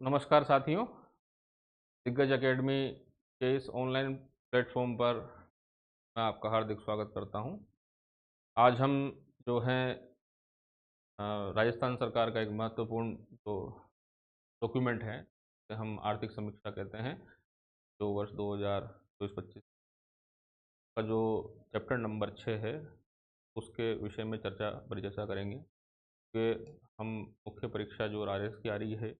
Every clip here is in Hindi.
नमस्कार साथियों, दिग्गज एकेडमी के इस ऑनलाइन प्लेटफॉर्म पर मैं आपका हार्दिक स्वागत करता हूं। आज हम जो हैं राजस्थान सरकार का एक महत्वपूर्ण जो डॉक्यूमेंट है, जिसे हम आर्थिक समीक्षा कहते हैं, जो वर्ष 2024-25 का जो चैप्टर नंबर 6 है, उसके विषय में परिचर्चा करेंगे कि हम मुख्य परीक्षा जो आरएस की आ रही है,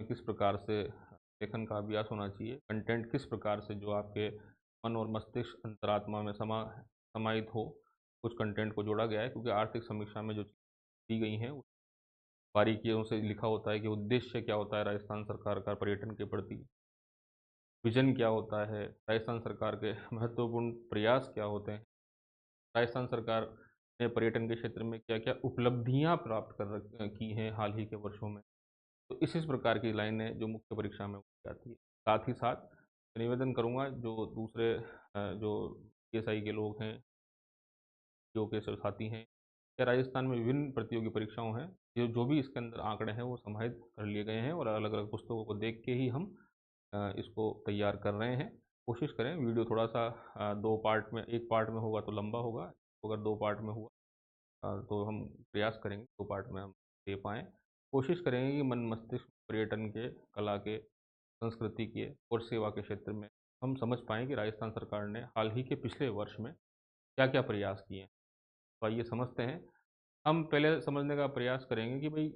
किस प्रकार से लेखन का अभ्यास होना चाहिए, कंटेंट किस प्रकार से जो आपके मन और मस्तिष्क अंतरात्मा में समाहित हो, कुछ कंटेंट को जोड़ा गया है क्योंकि आर्थिक समीक्षा में जो दी गई हैं बारीकियों से लिखा होता है कि उद्देश्य क्या होता है राजस्थान सरकार का पर्यटन के प्रति, विजन क्या होता है, राजस्थान सरकार के महत्वपूर्ण प्रयास क्या होते हैं, राजस्थान सरकार ने पर्यटन के क्षेत्र में क्या क्या उपलब्धियां प्राप्त की हैं हाल ही के वर्षों में। तो इस प्रकार की लाइनें जो मुख्य परीक्षा में पूछी जाती है। साथ ही साथ निवेदन करूंगा जो दूसरे जो पीएसआई के लोग हैं, जो के साथी हैं या राजस्थान में विभिन्न प्रतियोगी परीक्षाओं हैं, जो जो भी इसके अंदर आंकड़े हैं वो समाहित कर लिए गए हैं और अलग अलग पुस्तकों को देख के ही हम इसको तैयार कर रहे हैं। कोशिश करें वीडियो थोड़ा सा दो पार्ट में, एक पार्ट में होगा तो लंबा होगा, अगर दो पार्ट में हुआ तो हम प्रयास करेंगे दो पार्ट में हम दे पाएँ। कोशिश करेंगे कि मन मस्तिष्क पर्यटन के, कला के, संस्कृति के और सेवा के क्षेत्र में हम समझ पाएँ कि राजस्थान सरकार ने हाल ही के पिछले वर्ष में क्या-क्या प्रयास किए हैं। तो आइए समझते हैं। हम पहले समझने का प्रयास करेंगे कि भई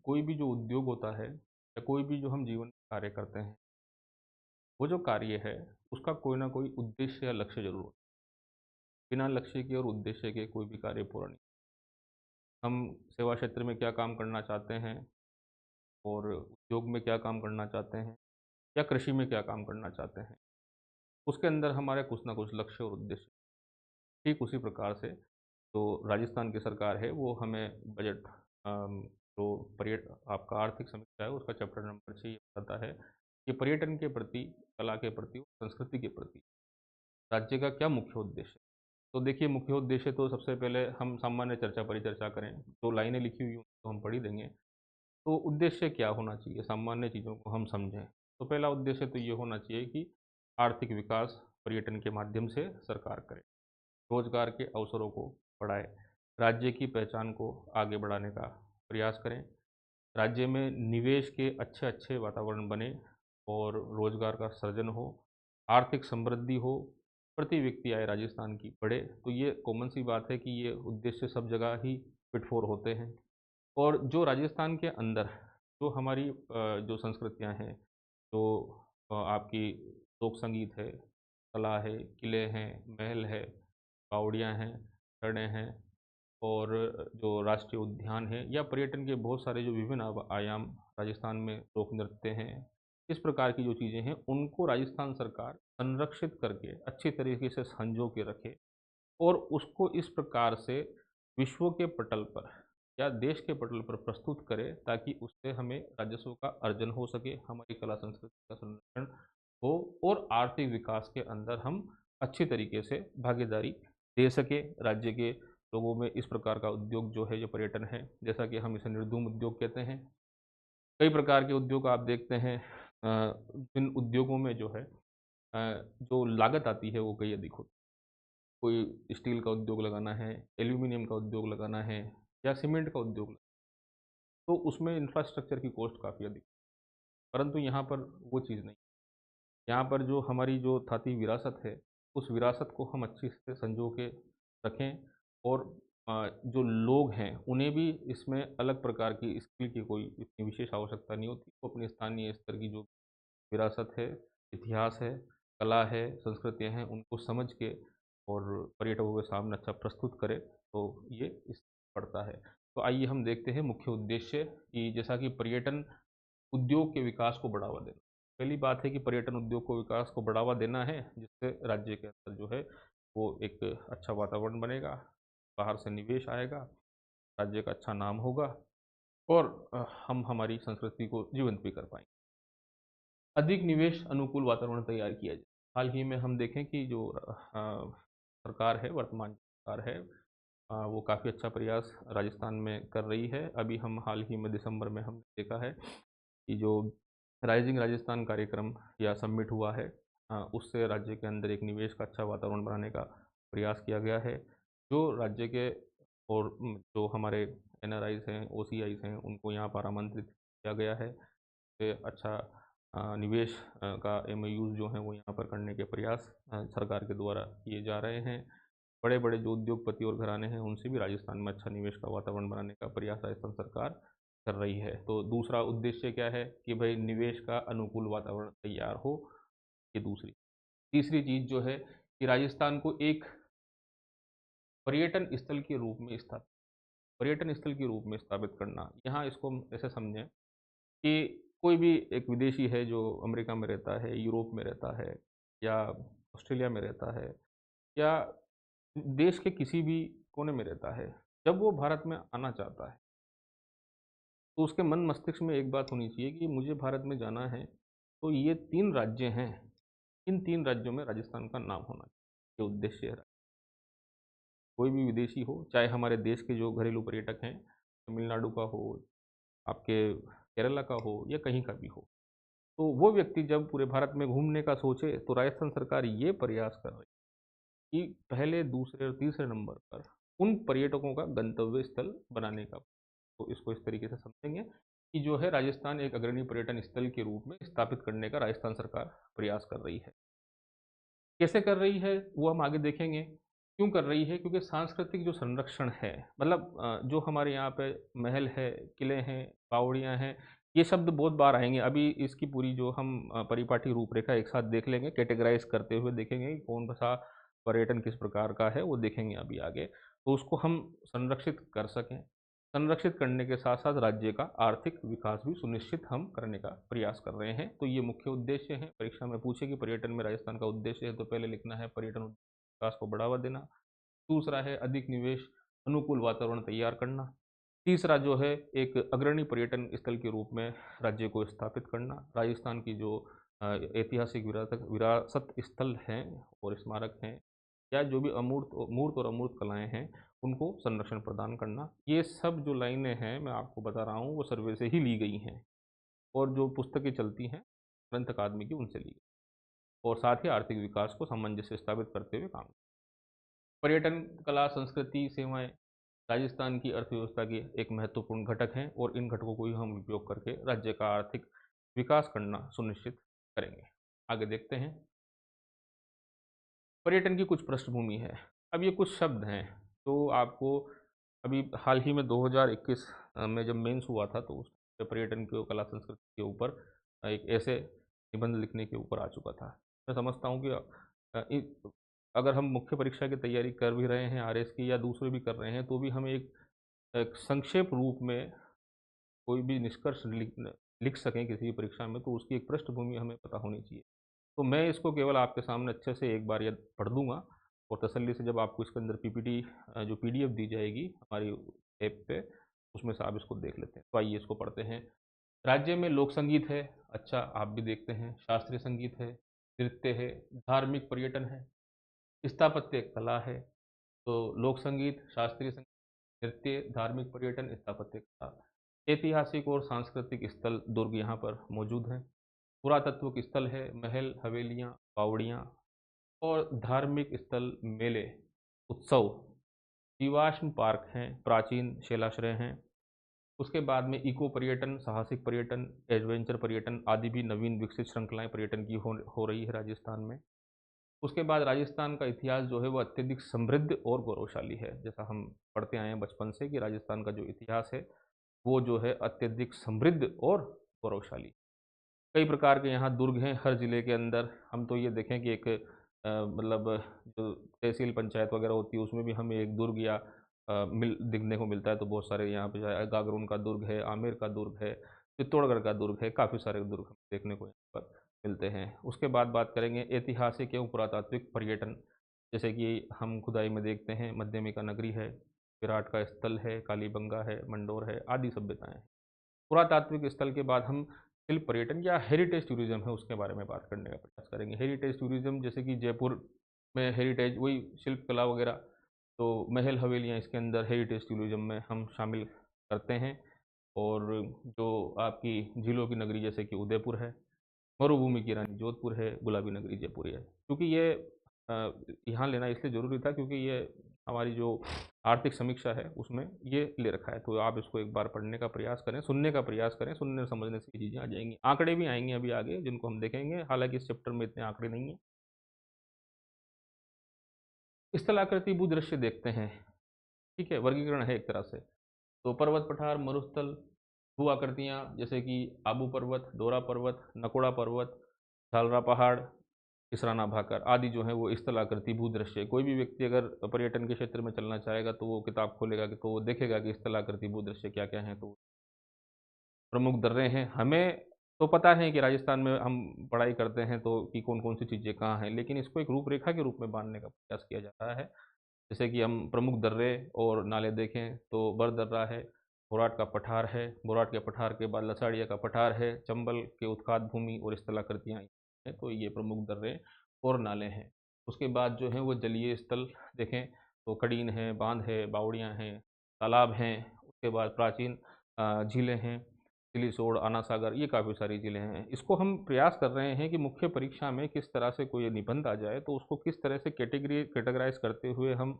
कोई भी जो उद्योग होता है या कोई भी जो हम जीवन में कार्य करते हैं, वो जो कार्य है उसका कोई ना कोई उद्देश्य या लक्ष्य ज़रूर होता है। बिना लक्ष्य के और उद्देश्य के कोई भी कार्य पूरा नहीं। हम सेवा क्षेत्र में क्या काम करना चाहते हैं और उद्योग में क्या काम करना चाहते हैं या कृषि में क्या काम करना चाहते हैं, उसके अंदर हमारे कुछ ना कुछ लक्ष्य और उद्देश्य। ठीक उसी प्रकार से जो राजस्थान की सरकार है वो हमें बजट जो आपका आर्थिक समीक्षा है उसका चैप्टर नंबर 6 ये बताता है कि पर्यटन के प्रति, कला के प्रति, संस्कृति के प्रति राज्य का क्या मुख्य उद्देश्य है। तो देखिए, मुख्य उद्देश्य तो सबसे पहले हम सामान्य परिचर्चा करें, जो लाइनें लिखी हुई हैं तो हम पढ़ ही देंगे। तो उद्देश्य क्या होना चाहिए, सामान्य चीज़ों को हम समझें। तो पहला उद्देश्य तो ये होना चाहिए कि आर्थिक विकास पर्यटन के माध्यम से सरकार करे, रोजगार के अवसरों को बढ़ाए, राज्य की पहचान को आगे बढ़ाने का प्रयास करें, राज्य में निवेश के अच्छे-अच्छे वातावरण बने और रोजगार का सृजन हो, आर्थिक समृद्धि हो, प्रति व्यक्ति आय राजस्थान की बढ़े। तो ये कॉमन सी बात है कि ये उद्देश्य सब जगह ही फिट फॉर होते हैं। और जो राजस्थान के अंदर जो हमारी जो संस्कृतियाँ हैं, जो आपकी लोक संगीत है, कला है, किले हैं, महल है, बावड़ियाँ हैं, रणें हैं और जो राष्ट्रीय उद्यान है या पर्यटन के बहुत सारे जो विभिन्न आयाम राजस्थान में लोक नृत्य हैं, इस प्रकार की जो चीज़ें हैं, उनको राजस्थान सरकार संरक्षित करके अच्छी तरीके से संजो के रखे और उसको इस प्रकार से विश्व के पटल पर या देश के पटल पर प्रस्तुत करें ताकि उससे हमें राजस्व का अर्जन हो सके, हमारी कला संस्कृति का संरक्षण हो और आर्थिक विकास के अंदर हम अच्छी तरीके से भागीदारी दे सके। राज्य के लोगों में इस प्रकार का उद्योग जो है, जो पर्यटन है, जैसा कि हम इसे निर्धूम उद्योग कहते हैं। कई प्रकार के उद्योग आप देखते हैं, जिन उद्योगों में जो है जो लागत आती है वो कई अधिक होती है। कोई स्टील का उद्योग लगाना है, एल्यूमीनियम का उद्योग लगाना है या सीमेंट का उद्योग, तो उसमें इंफ्रास्ट्रक्चर की कॉस्ट काफ़ी अधिक, परंतु यहाँ पर वो चीज़ नहीं। यहाँ पर जो हमारी जो धाती विरासत है, उस विरासत को हम अच्छी से संजो के रखें और जो लोग हैं, उन्हें भी इसमें अलग प्रकार की स्किल की कोई इतनी विशेष आवश्यकता नहीं होती। वो अपनी स्थानीय स्तर की जो विरासत है, इतिहास है, कला है, संस्कृतियाँ हैं, उनको समझ के और पर्यटकों के सामने अच्छा प्रस्तुत करें, तो ये इस पड़ता है। तो आइए हम देखते हैं मुख्य उद्देश्य कि जैसा कि पर्यटन उद्योग के विकास को बढ़ावा देना। पहली बात है कि पर्यटन उद्योग को विकास को बढ़ावा देना है, जिससे राज्य के अंदर जो है वो एक अच्छा वातावरण बनेगा, बाहर से निवेश आएगा, राज्य का अच्छा नाम होगा और हम हमारी संस्कृति को जीवंत भी कर पाएँगे। अधिक निवेश अनुकूल वातावरण तैयार किया जाए। हाल ही में हम देखें कि जो सरकार है, वर्तमान सरकार है, वो काफ़ी अच्छा प्रयास राजस्थान में कर रही है। अभी हम हाल ही में दिसंबर में हमने देखा है कि जो राइजिंग राजस्थान कार्यक्रम या समिट हुआ है। उससे राज्य के अंदर एक निवेश का अच्छा वातावरण बनाने का प्रयास किया गया है। जो राज्य के और जो हमारे एनआरआईज़ हैं, ओसीआईज़ हैं, उनको यहाँ पर आमंत्रित किया गया है। से अच्छा निवेश का एमओयूज़ जो हैं वो यहाँ पर करने के प्रयास सरकार के द्वारा किए जा रहे हैं। बड़े-बड़े जो उद्योगपति और घराने हैं, उनसे भी राजस्थान में अच्छा निवेश का वातावरण बनाने का प्रयास राजस्थान सरकार कर रही है। तो दूसरा उद्देश्य क्या है कि भाई निवेश का अनुकूल वातावरण तैयार हो, ये दूसरी। तीसरी चीज़ जो है कि राजस्थान को एक पर्यटन स्थल के रूप में स्थापित करना। यहाँ इसको हम ऐसे समझें कि कोई भी एक विदेशी है जो अमेरिका में रहता है, यूरोप में रहता है या ऑस्ट्रेलिया में रहता है या देश के किसी भी कोने में रहता है, जब वो भारत में आना चाहता है, तो उसके मन मस्तिष्क में एक बात होनी चाहिए कि मुझे भारत में जाना है, तो ये 3 राज्य हैं, इन 3 राज्यों में राजस्थान का नाम होना चाहिए, ये उद्देश्य है। कोई भी विदेशी हो, चाहे हमारे देश के जो घरेलू पर्यटक हैं, तमिलनाडु का हो, आपके केरला का हो या कहीं का भी हो, तो वो व्यक्ति जब पूरे भारत में घूमने का सोचे, तो राजस्थान सरकार ये प्रयास कर रही है कि पहले, दूसरे और तीसरे नंबर पर उन पर्यटकों का गंतव्य स्थल बनाने का। तो इसको इस तरीके से समझेंगे कि जो है राजस्थान एक अग्रणी पर्यटन स्थल के रूप में स्थापित करने का राजस्थान सरकार प्रयास कर रही है। कैसे कर रही है वो हम आगे देखेंगे। क्यों कर रही है? क्योंकि सांस्कृतिक जो संरक्षण है, मतलब जो हमारे यहाँ पे महल है, किले हैं, बावड़ियाँ हैं, ये शब्द बहुत बार आएंगे। अभी इसकी पूरी जो हम परिपाटी रूपरेखा एक साथ देख लेंगे, कैटेगराइज करते हुए देखेंगे कि कौन सा पर्यटन किस प्रकार का है, वो देखेंगे अभी आगे। तो उसको हम संरक्षित कर सकें, संरक्षित करने के साथ साथ राज्य का आर्थिक विकास भी सुनिश्चित हम करने का प्रयास कर रहे हैं। तो ये मुख्य उद्देश्य है। परीक्षा में पूछे कि पर्यटन में राजस्थान का उद्देश्य है, तो पहले लिखना है पर्यटन विकास को बढ़ावा देना। दूसरा है अधिक निवेश अनुकूल वातावरण तैयार करना। तीसरा जो है एक अग्रणी पर्यटन स्थल के रूप में राज्य को स्थापित करना। राजस्थान की जो ऐतिहासिक विरासत विरासत स्थल हैं और स्मारक हैं या जो भी अमूर्त मूर्त और अमूर्त कलाएं हैं, उनको संरक्षण प्रदान करना। ये सब जो लाइनें हैं मैं आपको बता रहा हूँ, वो सर्वे से ही ली गई हैं और जो पुस्तकें चलती हैं ग्रंथ अकादमी की, उनसे ली गई। और साथ ही आर्थिक विकास को सामंजस्य स्थापित करते हुए काम। पर्यटन, कला, संस्कृति, सेवाएं राजस्थान की अर्थव्यवस्था के एक महत्वपूर्ण घटक हैं और इन घटकों को ही हम उपयोग करके राज्य का आर्थिक विकास करना सुनिश्चित करेंगे। आगे देखते हैं। पर्यटन की कुछ पृष्ठभूमि है। अब ये कुछ शब्द हैं तो आपको अभी हाल ही में 2021 में जब मेंस हुआ था, तो उस पे पर्यटन के कला संस्कृति के ऊपर एक ऐसे निबंध लिखने के ऊपर आ चुका था। मैं समझता हूँ कि अगर हम मुख्य परीक्षा की तैयारी कर भी रहे हैं आरएस की या दूसरे भी कर रहे हैं, तो भी हमें एक संक्षेप रूप में कोई भी निष्कर्ष लिख सकें किसी भी परीक्षा में, तो उसकी एक पृष्ठभूमि हमें पता होनी चाहिए। तो मैं इसको केवल आपके सामने अच्छे से एक बार यद पढ़ दूंगा और तसल्ली से जब आपको इसके अंदर पीपीटी जो पीडीएफ दी जाएगी हमारी ऐप पे, उसमें से आप इसको देख लेते हैं। तो आइए इसको पढ़ते हैं। राज्य में लोक संगीत है, अच्छा आप भी देखते हैं, शास्त्रीय संगीत है, नृत्य है, धार्मिक पर्यटन है, स्थापत्य कला है। तो लोक संगीत, शास्त्रीय संगीत, नृत्य, धार्मिक पर्यटन, स्थापत्य कला। ऐतिहासिक और सांस्कृतिक स्थल दुर्ग यहाँ पर मौजूद हैं। पुरातत्व स्थल है, महल, हवेलियाँ, बावड़ियाँ। और धार्मिक स्थल, मेले, उत्सव, जीवाश्म पार्क हैं, प्राचीन शैलाश्रय हैं। उसके बाद में इको पर्यटन, साहसिक पर्यटन, एडवेंचर पर्यटन आदि भी नवीन विकसित श्रृंखलाएं पर्यटन की हो रही है राजस्थान में। उसके बाद राजस्थान का इतिहास जो है वो अत्यधिक समृद्ध और गौरवशाली है। जैसा हम पढ़ते आए हैं बचपन से कि राजस्थान का जो इतिहास है वो जो है अत्यधिक समृद्ध और गौरवशाली। कई प्रकार के यहाँ दुर्ग हैं हर ज़िले के अंदर। हम तो ये देखें कि एक मतलब जो तहसील पंचायत वगैरह होती है, उसमें भी हमें एक दुर्ग या मिल दिखने को मिलता है। तो बहुत सारे यहाँ पे जो गागरून का दुर्ग है, आमेर का दुर्ग है, चित्तौड़गढ़ का दुर्ग है, काफ़ी सारे दुर्ग हमें देखने को यहाँ पर मिलते हैं। उसके बाद बात करेंगे ऐतिहासिक एवं पुरातात्विक पर्यटन। जैसे कि हम खुदाई में देखते हैं मध्यमिका नगरी है, विराट का स्थल है, कालीबंगा है, मंडोर है, आदि सभ्यताएँ। पुरातात्विक स्थल के बाद हम शिल्प पर्यटन या हेरिटेज टूरिज्म है उसके बारे में बात करने का प्रयास करेंगे। हेरिटेज टूरिज्म जैसे कि जयपुर में हेरिटेज वही शिल्प कला वगैरह, तो महल हवेलियाँ इसके अंदर हेरिटेज टूरिज्म में हम शामिल करते हैं। और जो आपकी झीलों की नगरी जैसे कि उदयपुर है, मरुभूमि की रानी जोधपुर है, गुलाबी नगरी जयपुर है। क्योंकि ये यहाँ लेना इसलिए ज़रूरी था क्योंकि ये हमारी जो आर्थिक समीक्षा है उसमें ये ले रखा है। तो आप इसको एक बार पढ़ने का प्रयास करें, सुनने का प्रयास करें, सुनने और समझने से ये चीज़ें आ जाएँगी। आंकड़े भी आएँगे अभी आगे जिनको हम देखेंगे, हालाँकि इस चैप्टर में इतने आंकड़े नहीं हैं। स्थलाकृति भूदृश्य देखते हैं, ठीक है? वर्गीकरण है एक तरह से। तो पर्वत पठार, मरुस्थल, भू आकृतियाँ जैसे कि आबू पर्वत, डोरा पर्वत, नकोड़ा पर्वत, झालरा पहाड़, इसराना भाकर आदि जो है वो स्थलाकृति भूदृश्य। कोई भी व्यक्ति अगर पर्यटन के क्षेत्र में चलना चाहेगा तो वो किताब खोलेगा कि तो वो देखेगा कि स्थलाकृति भूदृश्य क्या-क्या हैं। तो प्रमुख दर्रे हैं। हमें तो पता है कि राजस्थान में हम पढ़ाई करते हैं तो कि कौन-कौन सी चीज़ें कहाँ हैं, लेकिन इसको एक रूपरेखा के रूप में बाँधने का प्रयास किया जा रहा है। जैसे कि हम प्रमुख दर्रे और नाले देखें तो बर दर्रा है, बोराट का पठार है, बोराट के पठार के बाद लसाड़िया का पठार है, चंबल के उत्खात भूमि और स्थलाकृतियाँ हैं, तो ये प्रमुख दर्रे और नाले हैं। उसके बाद जो है वो जलीय स्थल देखें तो कड़ीन है, बांध है, बावड़ियाँ हैं, तालाब हैं, उसके बाद प्राचीन झीलें हैं, सिलीसोड़, आना सागर, ये काफ़ी सारी ज़िले हैं। इसको हम प्रयास कर रहे हैं कि मुख्य परीक्षा में किस तरह से कोई निबंध आ जाए, तो उसको किस तरह से कैटेगराइज़ करते हुए हम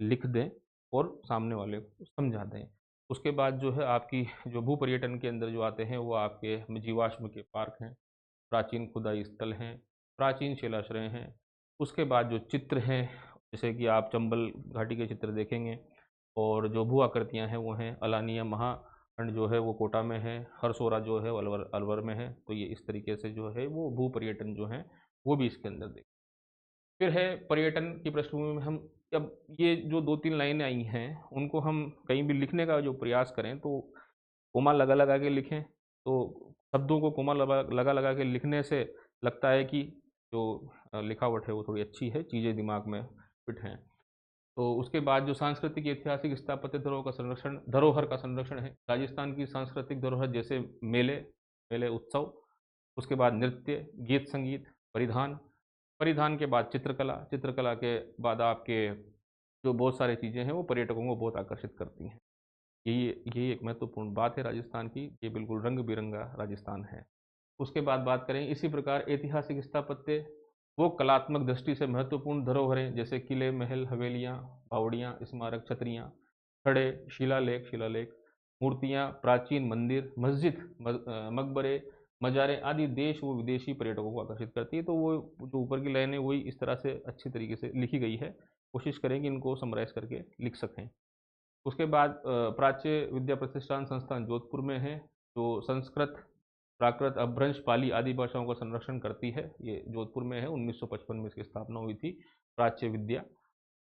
लिख दें और सामने वाले को समझा दें। उसके बाद जो है आपकी जो भू-पर्यटन के अंदर जो आते हैं, वो आपके जीवाश्म के पार्क हैं, प्राचीन खुदाई स्थल हैं, प्राचीन शिलाश्रय हैं। उसके बाद जो चित्र हैं, जैसे कि आप चंबल घाटी के चित्र देखेंगे और जो भू आकृतियाँ हैं, वो हैं अलानिया महाखंड जो है वो कोटा में है, हरसोरा जो है वो अलवर अलवर में है। तो ये इस तरीके से जो है वो भू-पर्यटन जो है, वो भी इसके अंदर देखें। फिर है पर्यटन की पृष्ठभूमि में हम अब ये जो 2-3 लाइनें आई हैं, उनको हम कहीं भी लिखने का जो प्रयास करें तो कोमा लगा-लगा के लिखें। तो शब्दों को कोमा लगा-लगा के लिखने से लगता है कि जो लिखावट है वो थोड़ी अच्छी है, चीज़ें दिमाग में फिट हैं। तो उसके बाद जो सांस्कृतिक, ऐतिहासिक, स्थापत्य धरोहर का संरक्षण है। राजस्थान की सांस्कृतिक धरोहर जैसे मेले, मेले उत्सव, उसके बाद नृत्य, गीत संगीत, परिधान, परिधान के बाद चित्रकला, चित्रकला के बाद आपके जो बहुत सारी चीज़ें हैं वो पर्यटकों को बहुत आकर्षित करती हैं। यही एक महत्वपूर्ण बात है राजस्थान की, ये बिल्कुल रंग-बिरंगा राजस्थान है। उसके बाद बात करें इसी प्रकार ऐतिहासिक स्थापत्य, वो कलात्मक दृष्टि से महत्वपूर्ण धरोहरें जैसे किले, महल, हवेलियाँ, बावड़ियाँ, स्मारक, छतरियाँ, थड़े, शिलालेख, मूर्तियाँ, प्राचीन मंदिर, मस्जिद, मकबरे, मज़ारें आदि देश व विदेशी पर्यटकों को आकर्षित करती है। तो वो जो ऊपर की लाइन है वही इस तरह से अच्छी तरीके से लिखी गई है। कोशिश करें कि इनको समराइज़ करके लिख सकें। उसके बाद प्राच्य विद्या प्रतिष्ठान संस्थान जोधपुर में है, जो संस्कृत, प्राकृत, अपभ्रंश, पाली आदि भाषाओं का संरक्षण करती है। ये जोधपुर में है, 1955 में इसकी स्थापना हुई थी, प्राच्य विद्या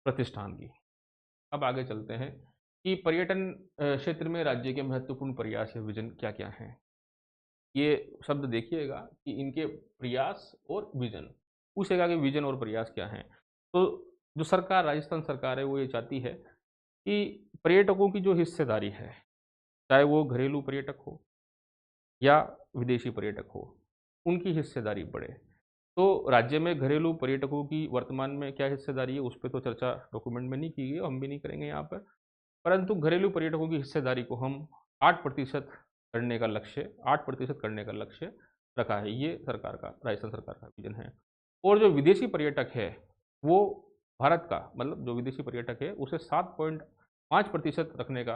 प्रतिष्ठान की। अब आगे चलते हैं कि पर्यटन क्षेत्र में राज्य के महत्वपूर्ण प्रयास या विज़न क्या-क्या हैं? ये शब्द देखिएगा कि इनके प्रयास और विज़न, पूछेगा कि विज़न और प्रयास क्या हैं? तो जो सरकार, राजस्थान सरकार है, वो ये चाहती है कि पर्यटकों की जो हिस्सेदारी है, चाहे वो घरेलू पर्यटक हो या विदेशी पर्यटक हो, उनकी हिस्सेदारी बढ़े। तो राज्य में घरेलू पर्यटकों की वर्तमान में क्या हिस्सेदारी है, उस पे तो चर्चा डॉक्यूमेंट में नहीं की गई, हम भी नहीं करेंगे यहाँ पर। परंतु घरेलू पर्यटकों की हिस्सेदारी को हम 8% करने का लक्ष्य 8% करने का लक्ष्य रखा है। ये सरकार का, राजस्थान सरकार का विज़न है। और जो विदेशी पर्यटक है, वो भारत का मतलब जो विदेशी पर्यटक है, उसे 7.5% रखने का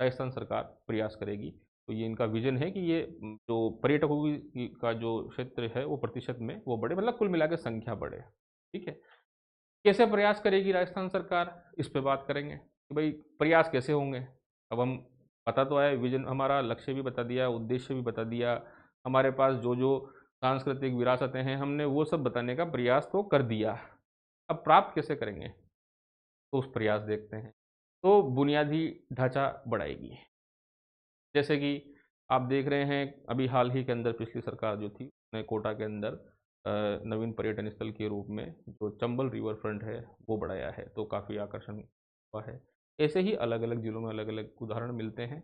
राजस्थान सरकार प्रयास करेगी। तो ये इनका विज़न है कि ये जो पर्यटकों की का जो क्षेत्र है, वो प्रतिशत में वो बढ़े, मतलब कुल मिला के संख्या बढ़े। ठीक है? कैसे प्रयास करेगी राजस्थान सरकार? इस पे बात करेंगे कि भाई प्रयास कैसे होंगे? अब हम पता तो है विज़न हमारा, लक्ष्य भी बता दिया, उद्देश्य भी बता दिया, हमारे पास जो-जो सांस्कृतिक विरासतें हैं, हमने वो सब बताने का प्रयास तो कर दिया। अब प्राप्त कैसे करेंगे? तो उस प्रयास देखते हैं। तो बुनियादी ढाँचा बढ़ाएगी। जैसे कि आप देख रहे हैं अभी हाल ही के अंदर पिछली सरकार जो थी, उसने कोटा के अंदर नवीन पर्यटन स्थल के रूप में जो चंबल रिवर फ्रंट है, वो बढ़ाया है, तो काफ़ी आकर्षण हुआ है। ऐसे ही अलग-अलग ज़िलों में अलग-अलग उदाहरण मिलते हैं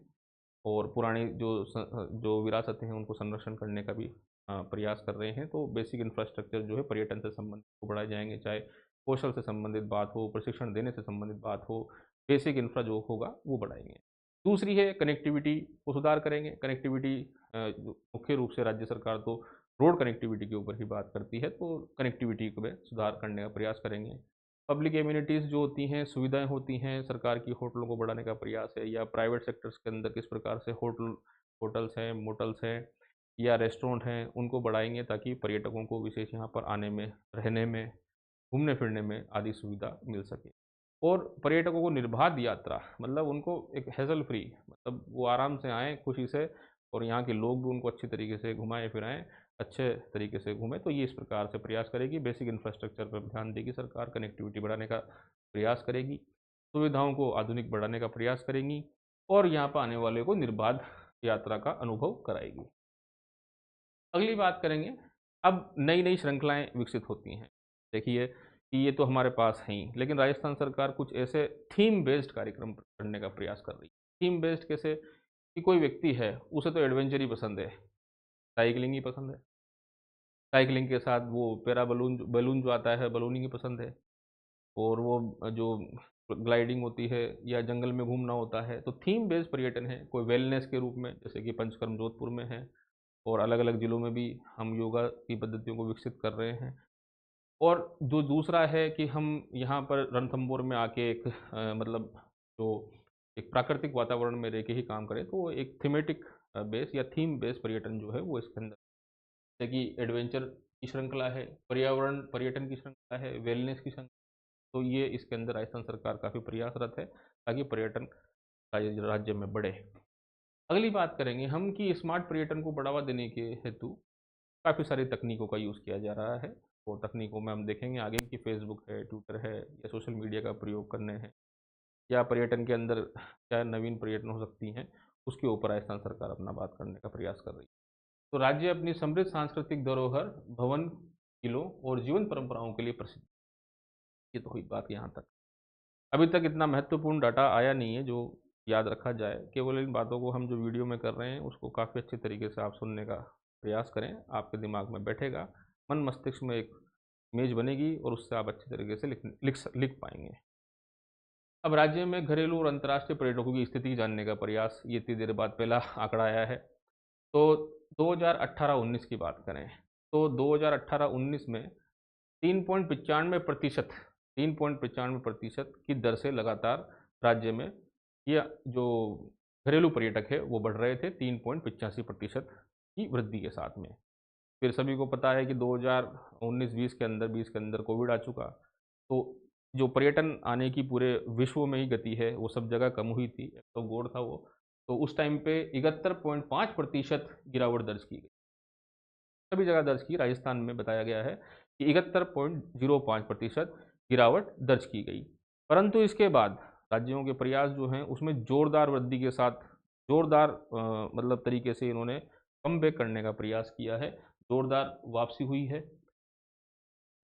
और पुरानी जो विरासतें हैं, उनको संरक्षण करने का भी प्रयास कर रहे हैं। तो बेसिक इंफ्रास्ट्रक्चर जो है पर्यटन से संबंधित वो बढ़ाए जाएँगे, चाहे कौशल से संबंधित बात हो, प्रशिक्षण देने से संबंधित बात हो, बेसिक इंफ्रा जो होगा, वो बढ़ाएँगे। दूसरी है कनेक्टिविटी को सुधार करेंगे। कनेक्टिविटी मुख्य रूप से राज्य सरकार तो रोड कनेक्टिविटी के ऊपर ही बात करती है, तो कनेक्टिविटी में सुधार करने का प्रयास करेंगे। पब्लिक एम्यूनिटीज़ जो होती हैं, सुविधाएं होती हैं सरकार की, होटलों को बढ़ाने का प्रयास है, या प्राइवेट सेक्टर्स के अंदर किस प्रकार से होटल्स हैं, मोटल्स हैं या रेस्टोरेंट हैं, उनको बढ़ाएंगे ताकि पर्यटकों को विशेष यहाँ पर आने में, रहने में, घूमने फिरने में आदि सुविधा मिल सके। और पर्यटकों को निर्बाध यात्रा, मतलब उनको एक हैसल फ्री, मतलब वो आराम से आएँ खुशी से, और यहाँ के लोग भी उनको अच्छे तरीके से घुमाएँ फिराएँ, अच्छे तरीके से घूमें। तो ये इस प्रकार से प्रयास करेगी। बेसिक इंफ्रास्ट्रक्चर पर ध्यान देगी सरकार, कनेक्टिविटी बढ़ाने का प्रयास करेगी, सुविधाओं को आधुनिक बढ़ाने का प्रयास करेंगी, और यहाँ पर आने वाले को निर्बाध यात्रा का अनुभव कराएगी। अगली बात करेंगे, अब नई नई श्रृंखलाएं विकसित होती हैं। देखिए कि ये तो हमारे पास हैं ही, लेकिन राजस्थान सरकार कुछ ऐसे थीम बेस्ड कार्यक्रम करने का प्रयास कर रही है। थीम बेस्ड कैसे, कि कोई व्यक्ति है, उसे तो एडवेंचर ही पसंद है, साइकिलिंग ही पसंद है, साइकिलिंग के साथ वो पैरा बलून बलून जो आता है, बलूनिंग ही पसंद है, और वो जो ग्लाइडिंग होती है या जंगल में घूमना होता है। तो थीम बेस्ड पर्यटन है, कोई वेलनेस के रूप में, जैसे कि पंचकर्म जोधपुर में है, और अलग अलग ज़िलों में भी हम योगा की पद्धतियों को विकसित कर रहे हैं। और जो दूसरा है कि हम यहाँ पर रणथंभौर में आके एक मतलब जो एक प्राकृतिक वातावरण में रह के ही काम करें, तो एक थीमेटिक बेस या थीम बेस पर्यटन जो है वो इसके अंदर, जैसे कि एडवेंचर की श्रृंखला है, पर्यावरण पर्यटन की श्रृंखला है, वेलनेस की श्रृंखला। तो ये इसके अंदर राजस्थान सरकार काफ़ी प्रयासरत है ताकि पर्यटन राज्य में बढ़े। अगली बात करेंगे हम कि स्मार्ट पर्यटन को बढ़ावा देने के हेतु काफ़ी सारी तकनीकों का यूज़ किया जा रहा है, और तकनीकों में हम देखेंगे आगे कि फेसबुक है, ट्विटर है, या सोशल मीडिया का प्रयोग करने हैं, या पर्यटन के अंदर क्या नवीन पर्यटन हो सकती हैं, उसके ऊपर राजस्थान सरकार अपना बात करने का प्रयास कर रही है। तो राज्य अपनी समृद्ध सांस्कृतिक धरोहर, भवन, किलों और जीवन परंपराओं के लिए प्रसिद्ध। ये तो हुई बात यहाँ तक। अभी तक इतना महत्वपूर्ण डाटा आया नहीं है जो याद रखा जाए। केवल इन बातों को हम जो वीडियो में कर रहे हैं उसको काफ़ी अच्छे तरीके से आप सुनने का प्रयास करें, आपके दिमाग में बैठेगा, मन मस्तिष्क में एक इमेज बनेगी, और उससे आप अच्छे तरीके से लिख पाएंगे। अब राज्य में घरेलू और अंतर्राष्ट्रीय पर्यटकों की स्थिति जानने का प्रयास, ये इतनी देर बाद पहला आंकड़ा आया है। तो 2018-19 की बात करें, तो 2018-19 में 3.95% 3.95% की दर से लगातार राज्य में ये जो घरेलू पर्यटक है वो बढ़ रहे थे, 3.85% की वृद्धि के साथ में। फिर सभी को पता है कि 2019-20 के अंदर 20 के अंदर कोविड आ चुका, तो जो पर्यटन आने की पूरे विश्व में ही गति है वो सब जगह कम हुई थी, तो गौड़ था वो। तो उस टाइम पे 71.5% गिरावट दर्ज की गई, सभी जगह दर्ज की। राजस्थान में बताया गया है कि 71.05% गिरावट दर्ज की गई। परंतु इसके बाद राज्यों के प्रयास जो हैं उसमें जोरदार वृद्धि के साथ, जोरदार मतलब तरीके से इन्होंने कम बैक करने का प्रयास किया है, जोरदार वापसी हुई है।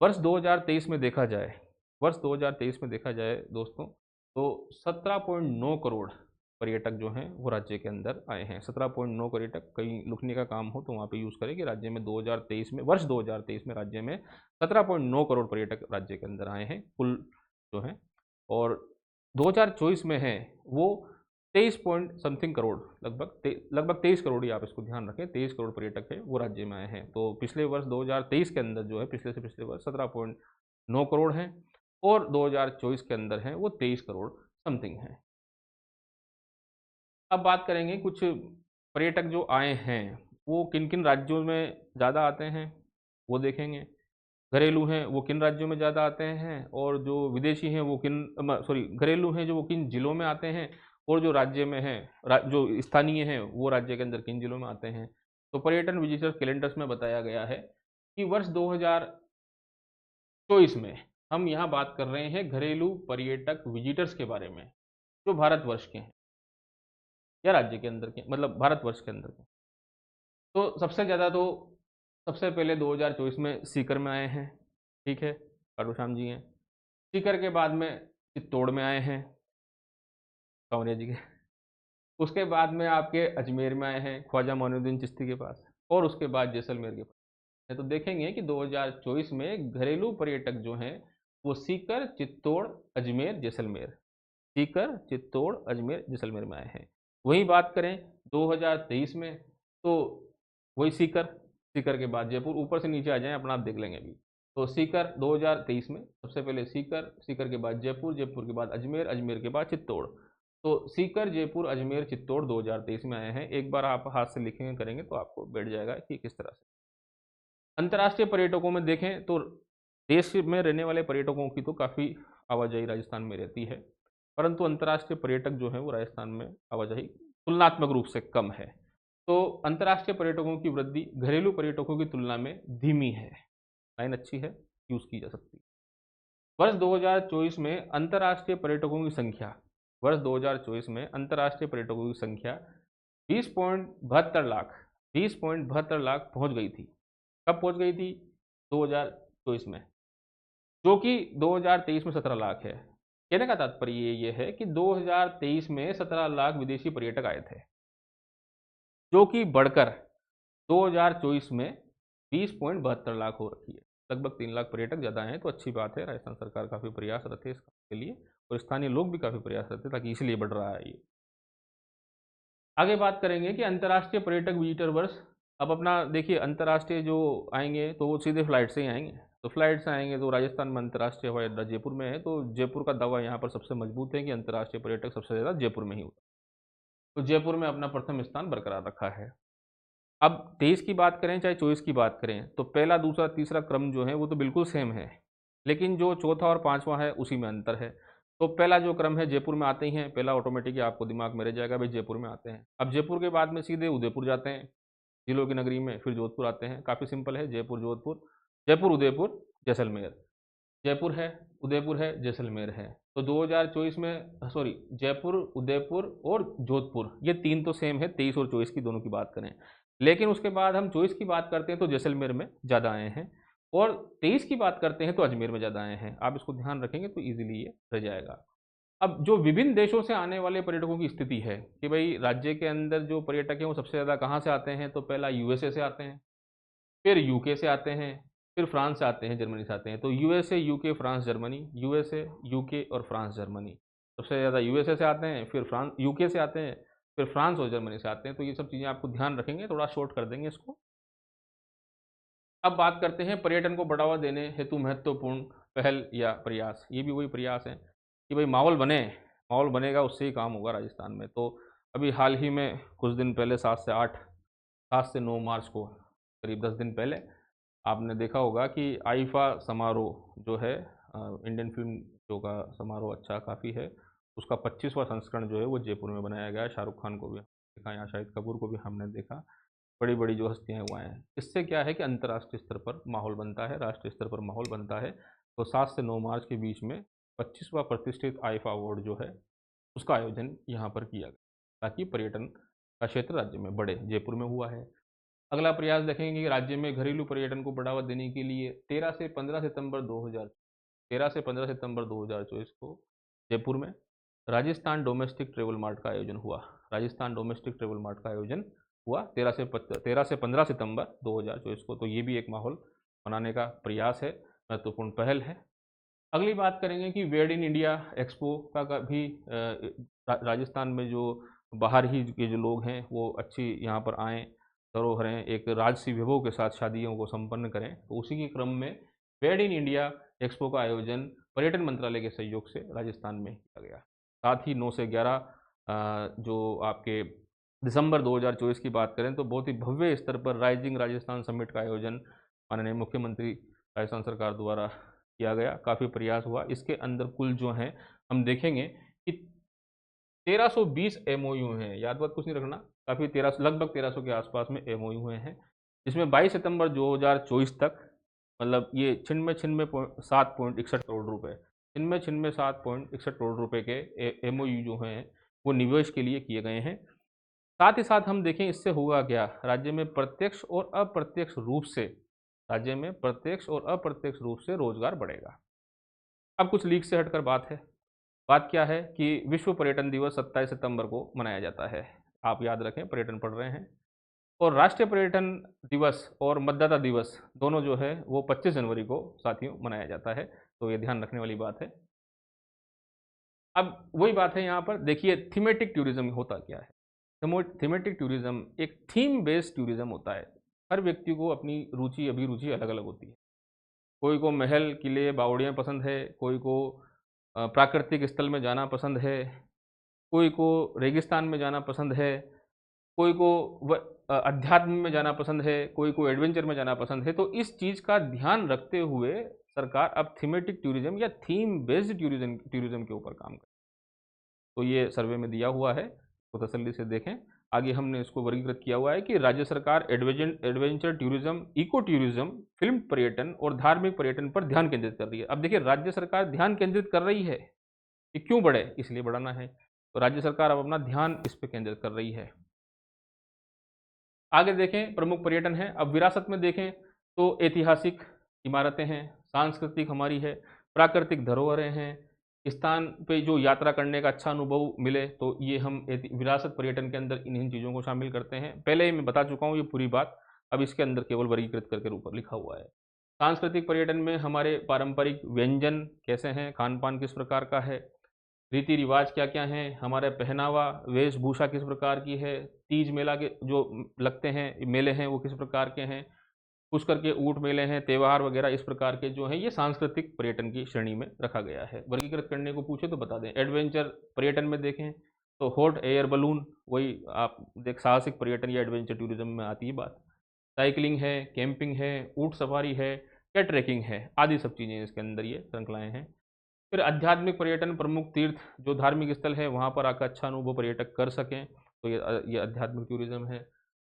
वर्ष 2023 में देखा जाए, वर्ष 2023 में देखा जाए दोस्तों, तो 17.9 करोड़ पर्यटक जो हैं वो राज्य के अंदर आए हैं। 17.9 पर्यटक, कहीं लिखने का काम हो तो वहाँ पे यूज़ करें कि राज्य में 2023 में, वर्ष 2023 में राज्य में 17.9 करोड़ पर्यटक राज्य के अंदर आए हैं कुल जो हैं। और 2024 में है वो 23 पॉइंट समथिंग करोड़, लगभग 23 करोड़ ही, आप इसको ध्यान रखें, 23 करोड़ पर्यटक है वो राज्य में आए हैं। तो पिछले वर्ष 2023 के अंदर जो है, पिछले से पिछले वर्ष 17.9 करोड़ हैं, और 2024 के अंदर हैं वो 23 करोड़ समथिंग हैं। अब बात करेंगे कुछ पर्यटक जो आए हैं वो किन किन राज्यों में ज़्यादा आते हैं वो देखेंगे। घरेलू हैं वो किन राज्यों में ज़्यादा आते हैं, और जो विदेशी हैं वो किन घरेलू हैं जो वो किन जिलों में आते हैं, और जो राज्य में हैं, जो स्थानीय हैं वो राज्य के अंदर किन जिलों में आते हैं। तो पर्यटन विजिटर कैलेंडर्स में बताया गया है कि वर्ष 2024 में हम यहाँ बात कर रहे हैं घरेलू पर्यटक विजिटर्स के बारे में, जो भारतवर्ष के हैं या राज्य के अंदर के, मतलब भारतवर्ष के अंदर के। तो सबसे ज़्यादा तो सबसे पहले 2024 में सीकर में आए हैं, ठीक है, खाटू श्याम जी हैं। सीकर के बाद में चित्तौड़ में आए हैं, कंवरिया जी के। उसके बाद में आपके अजमेर में आए हैं, ख्वाजा मोइनुद्दीन चिश्ती के पास, और उसके बाद जैसलमेर के पास। तो देखेंगे कि 2024 में घरेलू पर्यटक जो हैं वो सीकर, चित्तौड़, अजमेर, जैसलमेर, सीकर, चित्तौड़, अजमेर, जैसलमेर में आए हैं। वहीं बात करें 2023 में, तो वही सीकर, सीकर के बाद जयपुर, ऊपर से नीचे आ जाएं अपना आप देख लेंगे अभी। तो सीकर 2023 में सबसे पहले सीकर, सीकर के बाद जयपुर, जयपुर के बाद अजमेर, अजमेर के बाद चित्तौड़। तो सीकर, जयपुर, अजमेर, चित्तौड़ 2023 में आए हैं। एक बार आप हाथ से लिखेंगे करेंगे तो आपको बैठ जाएगा कि किस तरह से। अंतर्राष्ट्रीय पर्यटकों में देखें तो देश में रहने वाले पर्यटकों की तो काफ़ी आवाजाही राजस्थान में रहती है, परंतु अंतर्राष्ट्रीय पर्यटक जो है वो राजस्थान में आवाजाही तुलनात्मक रूप से कम है। तो अंतर्राष्ट्रीय पर्यटकों की वृद्धि घरेलू पर्यटकों की तुलना में धीमी है। लाइन अच्छी है, यूज़ की जा सकती है। वर्ष 2024 में अंतर्राष्ट्रीय पर्यटकों की संख्या, वर्ष 2024 में अंतर्राष्ट्रीय पर्यटकों की संख्या 20.72 लाख, 20.72 लाख पहुंच गई थी। कब पहुंच गई थी? 2024 में, जो कि 2023 में 17 लाख है। कहने का तात्पर्य ये है कि 2023 में 17 लाख विदेशी पर्यटक आए थे, जो कि बढ़कर 2024 में 20.72 लाख हो रखी है। लगभग 3 लाख पर्यटक ज़्यादा हैं, तो अच्छी बात है। राजस्थान सरकार काफ़ी प्रयासरत है इस काम के लिए, और स्थानीय लोग भी काफ़ी प्रयासरत है, ताकि इसलिए बढ़ रहा है ये। आगे बात करेंगे कि अंतर्राष्ट्रीय पर्यटक विजिटर वर्ष। अब अपना देखिए, अंतर्राष्ट्रीय जो आएंगे तो वो सीधे फ्लाइट से ही आएंगे। तो फ्लाइट से आएंगे तो राजस्थान में अंतर्राष्ट्रीय हवाई अड्डा जयपुर में है, तो जयपुर का दावा यहाँ पर सबसे मजबूत है कि अंतर्राष्ट्रीय पर्यटक सबसे ज़्यादा जयपुर में ही होता है। तो जयपुर में अपना प्रथम स्थान बरकरार रखा है। अब 23 की बात करें चाहे 24 की बात करें, तो पहला, दूसरा, तीसरा क्रम जो है वो तो बिल्कुल सेम है, लेकिन जो चौथा और पांचवा है उसी में अंतर है। तो पहला जो क्रम है, जयपुर में आते ही हैं, पहला ऑटोमेटिक आपको दिमाग में रह जाएगा, भाई जयपुर में आते हैं। अब जयपुर के बाद में सीधे उदयपुर जाते हैं, जिलों की नगरी में, फिर जोधपुर आते हैं। काफ़ी सिंपल है, जयपुर जोधपुर, जयपुर उदयपुर जैसलमेर, जयपुर है, उदयपुर है, जैसलमेर है। तो 2024 में, सॉरी, जयपुर, उदयपुर और जोधपुर, ये तीन तो सेम है 23 और 24 की, दोनों की बात करें। लेकिन उसके बाद हम 24 की बात करते हैं तो जैसलमेर में ज़्यादा आए हैं, और 23 की बात करते हैं तो अजमेर में ज़्यादा आए हैं। आप इसको ध्यान रखेंगे तो ईजिली ये रह जाएगा। अब जो विभिन्न देशों से आने वाले पर्यटकों की स्थिति है कि भाई राज्य के अंदर जो पर्यटक हैं वो सबसे ज़्यादा कहाँ से आते हैं, तो पहला यूएसए से आते हैं, फिर यूके से आते हैं, फिर फ्रांस से आते हैं, जर्मनी से आते हैं। तो USA, UK, France, Germany, USA, UK और फ्रांस, जर्मनी। सबसे ज़्यादा यूएसए से आते हैं, फिर फ्रांस, यूके से आते हैं, फिर फ्रांस और जर्मनी से आते हैं। तो ये सब चीज़ें आपको ध्यान रखेंगे, थोड़ा शॉर्ट कर देंगे इसको। अब बात करते हैं पर्यटन को बढ़ावा देने हेतु महत्वपूर्ण पहल या प्रयास। ये भी वही प्रयास है कि भाई माहौल बने, माहौल बनेगा उससे ही काम होगा राजस्थान में। तो अभी हाल ही में कुछ दिन पहले 7 से 9 मार्च को, करीब 10 दिन पहले, आपने देखा होगा कि आईफा समारोह जो है, इंडियन फिल्म शो का समारोह अच्छा काफ़ी है, उसका 25वां संस्करण जो है वो जयपुर में बनाया गया है। शाहरुख खान को भी देखा, यहाँ शाहिद कपूर को भी हमने देखा, बड़ी बड़ी जो हस्तियाँ हैं वो आए हैं। इससे क्या है कि अंतर्राष्ट्रीय स्तर पर माहौल बनता है, राष्ट्रीय स्तर पर माहौल बनता है। तो 7 से 9 मार्च के बीच में 25वां प्रतिष्ठित आईफा अवार्ड जो है उसका आयोजन यहाँ पर किया गया, ताकि पर्यटन का क्षेत्र राज्य में बढ़े। जयपुर में हुआ है। अगला प्रयास देखेंगे कि राज्य में घरेलू पर्यटन को बढ़ावा देने के लिए 13 से 15 सितंबर 2024 को जयपुर में राजस्थान डोमेस्टिक ट्रेवल मार्ट का आयोजन हुआ। राजस्थान डोमेस्टिक ट्रेवल मार्ट का आयोजन हुआ 13 से 15 सितंबर 2024 को। तो ये भी एक माहौल बनाने का प्रयास है, महत्वपूर्ण पहल है। अगली बात करेंगे कि वेड इन इंडिया एक्सपो का भी राजस्थान में जो बाहर ही के जो लोग हैं वो अच्छी यहाँ पर आएँ, धरोहरें एक राजसी वैभव के साथ शादियों को संपन्न करें। तो उसी के क्रम में वेड इन इंडिया एक्सपो का आयोजन पर्यटन मंत्रालय के सहयोग से राजस्थान में किया गया। साथ ही 9 से 11 जो आपके दिसंबर 2024 की बात करें तो बहुत ही भव्य स्तर पर राइजिंग राजस्थान समिट का आयोजन माननीय मुख्यमंत्री राजस्थान सरकार द्वारा किया गया। काफ़ी प्रयास हुआ। इसके अंदर कुल जो हैं हम देखेंगे कि 1320 एमओयू हैं, याद बात कुछ नहीं रखना, काफ़ी 1300, लगभग 1300 के आसपास में एमओयू हुए हैं, जिसमें 22 सितंबर 2024 तक, मतलब ये 7.61 करोड़ रुपए, 7.61 करोड़ रुपए के एमओयू जो हैं वो निवेश के लिए किए गए हैं। साथ ही साथ हम देखें इससे होगा क्या, राज्य में प्रत्यक्ष और अप्रत्यक्ष रूप से रोजगार बढ़ेगा। अब कुछ लीक से हटकर बात क्या है कि विश्व पर्यटन दिवस 27 सितंबर को मनाया जाता है। आप याद रखें, पर्यटन पढ़ रहे हैं। और राष्ट्रीय पर्यटन दिवस और मतदाता दिवस दोनों जो है वो 25 जनवरी को साथियों मनाया जाता है। तो ये ध्यान रखने वाली बात है। अब वही बात है, यहाँ पर देखिए थीमेटिक टूरिज्म होता क्या है। थीमेटिक टूरिज्म एक थीम बेस्ड टूरिज्म होता है। हर व्यक्ति को अपनी रुचि अभिरुचि अलग अलग होती है। कोई को महल किले बावड़ियाँ पसंद है, कोई को प्राकृतिक स्थल में जाना पसंद है, कोई को रेगिस्तान में जाना पसंद है, कोई को अध्यात्म में जाना पसंद है, कोई को एडवेंचर में जाना पसंद है। तो इस चीज़ का ध्यान रखते हुए सरकार अब थीमेटिक टूरिज्म या थीम बेस्ड टूरिज्म के ऊपर काम कर, तो ये सर्वे में दिया हुआ है, तो तसल्ली से देखें। आगे हमने इसको वर्गीकृत किया हुआ है कि राज्य सरकार adventure tourism, eco tourism, film पर्यटन और धार्मिक पर्यटन पर ध्यान केंद्रित कर रही है। अब देखिए, राज्य सरकार ध्यान केंद्रित कर रही है, ये क्यों बढ़े, इसलिए बढ़ाना है, तो राज्य सरकार अब अपना ध्यान इस पर केंद्रित कर रही है। आगे देखें, प्रमुख पर्यटन है। अब विरासत में देखें तो ऐतिहासिक इमारतें हैं, सांस्कृतिक हमारी है, प्राकृतिक धरोहरें हैं, स्थान पे जो यात्रा करने का अच्छा अनुभव मिले, तो ये हम विरासत पर्यटन के अंदर इन्हीं चीज़ों को शामिल करते हैं। पहले ही मैं बता चुका हूँ ये पूरी बात, अब इसके अंदर केवल वर्गीकृत करके ऊपर लिखा हुआ है। सांस्कृतिक पर्यटन में हमारे पारंपरिक व्यंजन कैसे हैं, खान पान किस प्रकार का है, रीति रिवाज क्या क्या हैं, हमारा पहनावा वेशभूषा किस प्रकार की है, तीज मेला के जो लगते हैं मेले हैं वो किस प्रकार के हैं, पुष्कर के ऊँट मेले हैं, त्यौहार वगैरह इस प्रकार के जो हैं, ये सांस्कृतिक पर्यटन की श्रेणी में रखा गया है। वर्गीकृत करने को पूछे तो बता दें। एडवेंचर पर्यटन में देखें तो हॉट एयर बलून, वही आप देख साहसिक पर्यटन या एडवेंचर टूरिज्म में आती है बात। साइकिलिंग है, कैंपिंग है, ऊँट सफारी है या ट्रैकिंग है, आदि सब चीज़ें इसके अंदर ये श्रृंखलाएँ हैं। फिर आध्यात्मिक पर्यटन, प्रमुख तीर्थ जो धार्मिक स्थल है वहाँ पर आकर अच्छा अनुभव पर्यटक कर सकें, तो ये आध्यात्मिक टूरिज्म है।